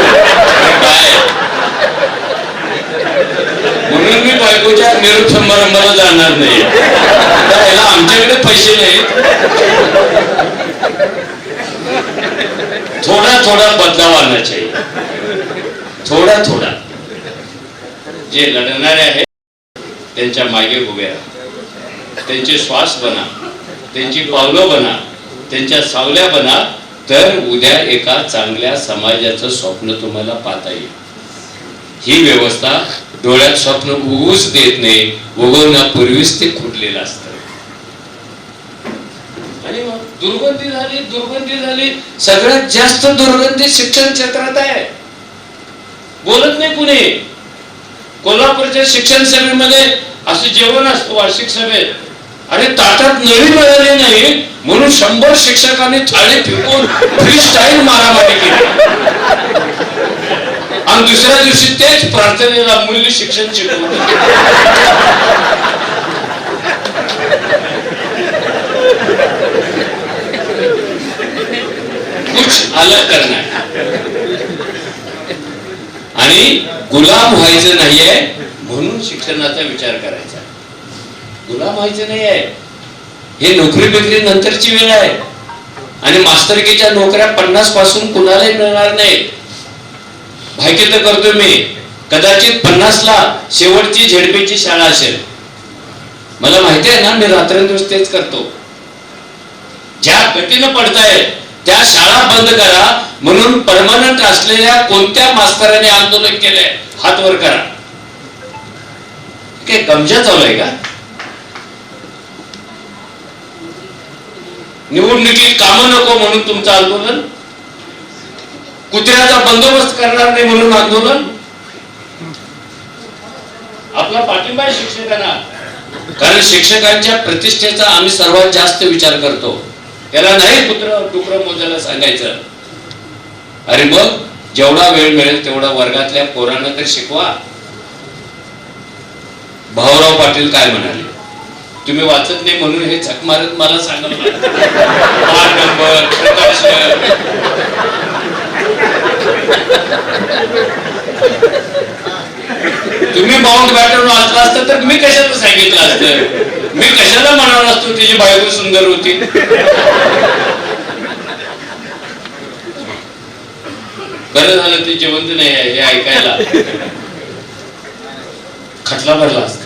काय म्हणून मी बायकोच्या निरोप समारंभाला जाणार नाही. याला आमच्याकडे पैसे नाहीत. थोडा थोडा बदलाव आना चाहिए, थोडा थोडा. जे लढणारे आहेत त्यांच्या मागे उभे राहा, त्यांचे श्वास बना, त्यांची पावलं बना, त्यांच्या सावल्या बना, तर उद्या एका चांगल्या समाजाचं स्वप्न तुम्हाला पाहता येईल. ही व्यवस्था डोळ्यात स्वप्न उगूच देत नाही, उगवण्यापूर्वीच ते खुडलेलं असतं. आणि मग दुर्गंधी झाली. सगळ्यात जास्त दुर्गंधी शिक्षण क्षेत्रात आहे. बोलत नाही कुणी. कोल्हापूरच्या शिक्षण सभेमध्ये असं जेवण असतं वार्षिक सभेत. अरे ताटात नळी मिळाली नाही म्हणून 100 शिक्षकांनी थाळी फेकून फ्री स्टाईल मारामारी केली. आणि दुसऱ्या दिवशी तेच प्रार्थनेला मूल्य शिक्षण शिकवलं. कुछ अलग करना है. आणि गुलाम व्हायचं नाहीये म्हणून शिक्षणाचा विचार करायचा. गुलाम व्हायचं नाहीये. हे नोकरी बिकरी नंतरची वेळ आहे. आणि मास्तरकीच्या नोकऱ्या 50 पासून कुणालाही मिळणार नाही. भाकी तर करतो मी. कदाचित 50 ला शेवटची झेडपीची शाळा असेल. मला माहिती आहे ना, मी रात्रंदिवस तेच करतो. ज्या गतीनं पडताय त्या शाळा बंद करा म्हणून परमनंट असलेल्या कोणत्या मास्तराने आंदोलन केलंय हात वर करा. काय गमजा चालू आहे का? निवडणुकीत कामं नको म्हणून तुमचं आंदोलन, कुत्र्याचा बंदोबस्त करणार नाही म्हणून आंदोलन. आपला पाठिंबा आहे शिक्षकांना, कारण शिक्षकांच्या प्रतिष्ठेचा आम्ही सर्वात जास्त विचार करतो. त्याला नाही कुत्रं मोजायला सांगायचं. अरे मग जेवढा वेळ मिळेल तेवढा वर्गातल्या पोरांना तर शिकवा. भाऊराव पाटील काय म्हणाले? तुम्ही वाचत नाही म्हणून हे झक मारत मला सांगाल नंबर प्रकाश तुम्ही बाउंड बॅटर्न वाचला असतं तर मी कशाला सांगितलं असतं? मी कशाला म्हणाला असतो तिची बायको सुंदर होती? बरं झालं ते जिवंत नाही आहे हे ऐकायला खटला भरला असता.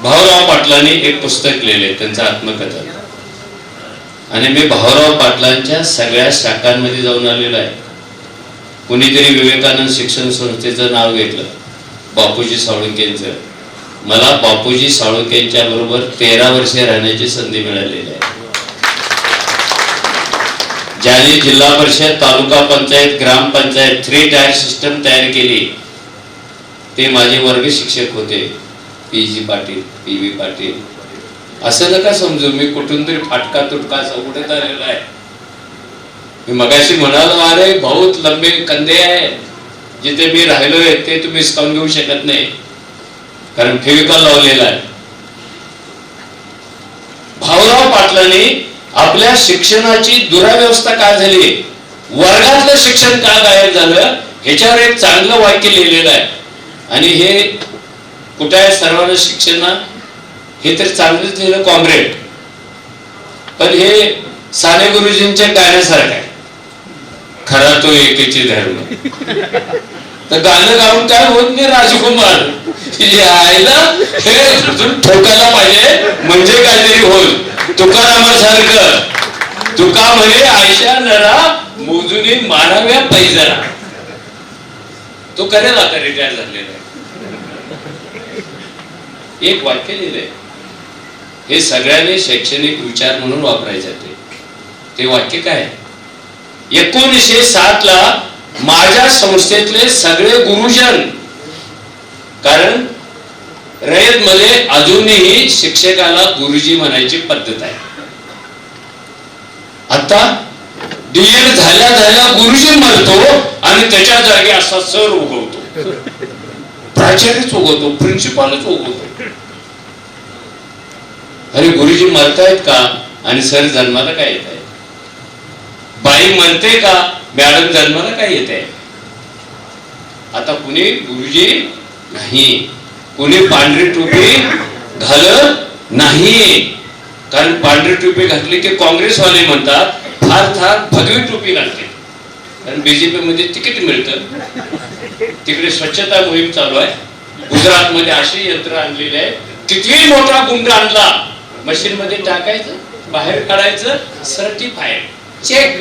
भाऊराव पाटलांनी एक पुस्तक लिहिले त्यांचं आत्मकथन, आणि मी भाऊराव पाटलांच्या सगळ्या शाखांमध्ये जाऊन आलेलो आहे. कुणीतरी विवेकानंद शिक्षण संस्थेचं नाव घेतलं, बापूजी साळुंखेंचं. मला बापूजी साळुंखेंच्या बरोबर 13 वर्षे राहण्याची संधी मिळालेली आहे. ज्यांनी जिल्हा परिषद, तालुका पंचायत, ग्रामपंचायत 3 टायर सिस्टम तयार केली ते माझे वर्ग शिक्षक होते, पी.जी. पाटील, पी.व्ही. पाटील. असं नका समजू मी कुठून तरी फाटका तुटका असं उडत आलेला आहे. मी मगाशी म्हणालो अरे बहुत लंबे कंदे आहे, जिथे मी राहिलोय ते तुम्ही हिसकावून घेऊ शकत नाही, कारण फेविकॉल लावलेला आहे. भाऊराव पाटलांनी आपल्या शिक्षणाची दुराव्यवस्था का झाली, वर्गातलं शिक्षण का गायब झालं, ह्याच्यावर एक चांगलं वाक्य लिहिलेलं आहे. आणि हे कुठे आहे सर्वांना शिक्षण, हे तर चांगलंच लिहिलं कॉम्रेड, पण हे साने गुरुजींच्या गाण्यासारखं आहे, खरा तो एकेची धर्म. तर गाणं गाऊन काय होत नाही राजकुमार, आईला हे ठोकायला पाहिजे म्हणजे काहीतरी होईल. तुकारामासारखं, तुका म्हणे आयशा नरा मोजुनी माराव्या पैजरा, तो करेल आता रिटायर झालेला आहे. एक वाक्य लिहिलंय, हे सगळ्यांनी शैक्षणिक विचार म्हणून वापरायचे. ते वाक्य काय? 1907 ला माझ्या संस्थेतले सगळे गुरुजन, कारण रयत मध्ये अजूनही शिक्षकाला गुरुजी म्हणायची पद्धत आहे. आता डीएड झाल्या झाल्या गुरुजी म्हणतो आणि त्याच्या जागी असा सर उगवतो, प्राचार्यच उगवतो, प्रिन्सिपालच उगवतो. अरे गुरुजी मरतायत का आणि सर जन्माला काय येत आहे? बाई म्हणते का मॅडम जन्माला काय येत आहे? आता कुणी गुरुजी नाही, कुणी पांढरी टोपी घालत नाही, कारण पांढरी टोपी घातली की काँग्रेसवाले म्हणतात फार फार भगवी टोपी घालते, कारण बीजेपी मध्ये तिकीट मिळतं. तिकडे स्वच्छता मोहीम चालू आहे. गुजरात मध्ये अशी यंत्र आणलेली आहे, कितीही मोठा गुंड आणला मशीन मध्ये टाकायचं, बाहेर काढायचं, सर्टिफाईड, चेक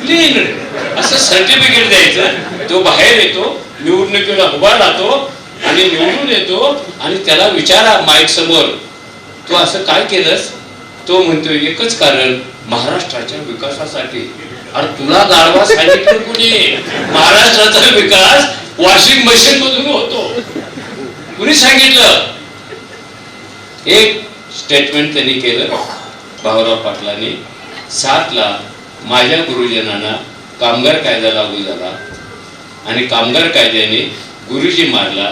क्लीन असं सर्टिफिकेट द्यायचं. तो बाहेर येतो, निवडणुकीला उभा राहतो आणि निवडून येतो, आणि त्याला विचारा माईक समोर तू असं काय केलंस? तो म्हणतो एकच कारण, महाराष्ट्राच्या विकासासाठी. अरे तुला गाढवा सांगितलं कुणी? महाराष्ट्राचा विकास वॉशिंग मशीन मधून होतो, कुणी सांगितलं? एक स्टेटमेंट त्यांनी केलं भाऊराव पाटलांनी. 7 ला माझ्या गुरुजनांना कामगार कायदा लागू झाला आणि कामगार कायद्याने गुरुजी मारला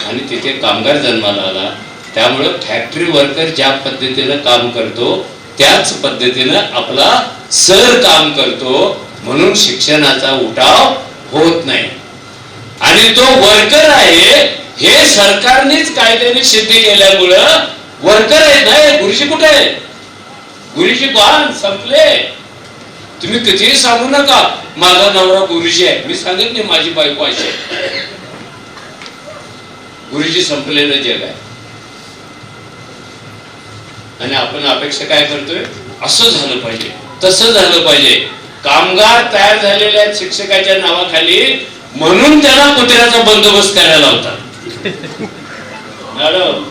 आणि तिथे कामगार जन्माला आला. त्यामुळं फॅक्टरी वर्कर ज्या पद्धतीनं काम करतो त्याच पद्धतीनं आपला सर काम करतो, म्हणून शिक्षणाचा उठाव होत नाही. आणि तो वर्कर आहे हे सरकारनेच कायद्याने सिद्ध केल्यामुळं वर्कर आहे नाही. गुरुजी कुठे आहे? गुरुजी बाण संपले. तुम्ही कितीही सांगू नका माझा नवरा गुरुजी आहे, मी सांगत नाही माझी बायको अशी आहे. गुरुजी संपलेलं जग आहे. आणि आपण अपेक्षा काय करतोय? असं झालं पाहिजे, तसं झालं पाहिजे. कामगार तयार झालेल्या शिक्षकाच्या नावाखाली म्हणून त्याला कुत्र्याचा बंदोबस्त करायला होता. मॅडम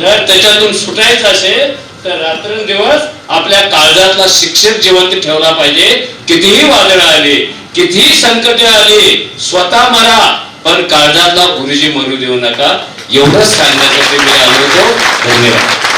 जर त्याच्यातून सुटायचं असेल तर रात्रंदिवस आपल्या काळजातला शिक्षक जिवंत ठेवला पाहिजे. कितीही वादळं आली, कितीही संकटे आली, स्वतः मरा पण काळजातला गुरुजी मरू देऊ नका. एवढंच सांगण्यासाठी मी आलो होतो. धन्यवाद.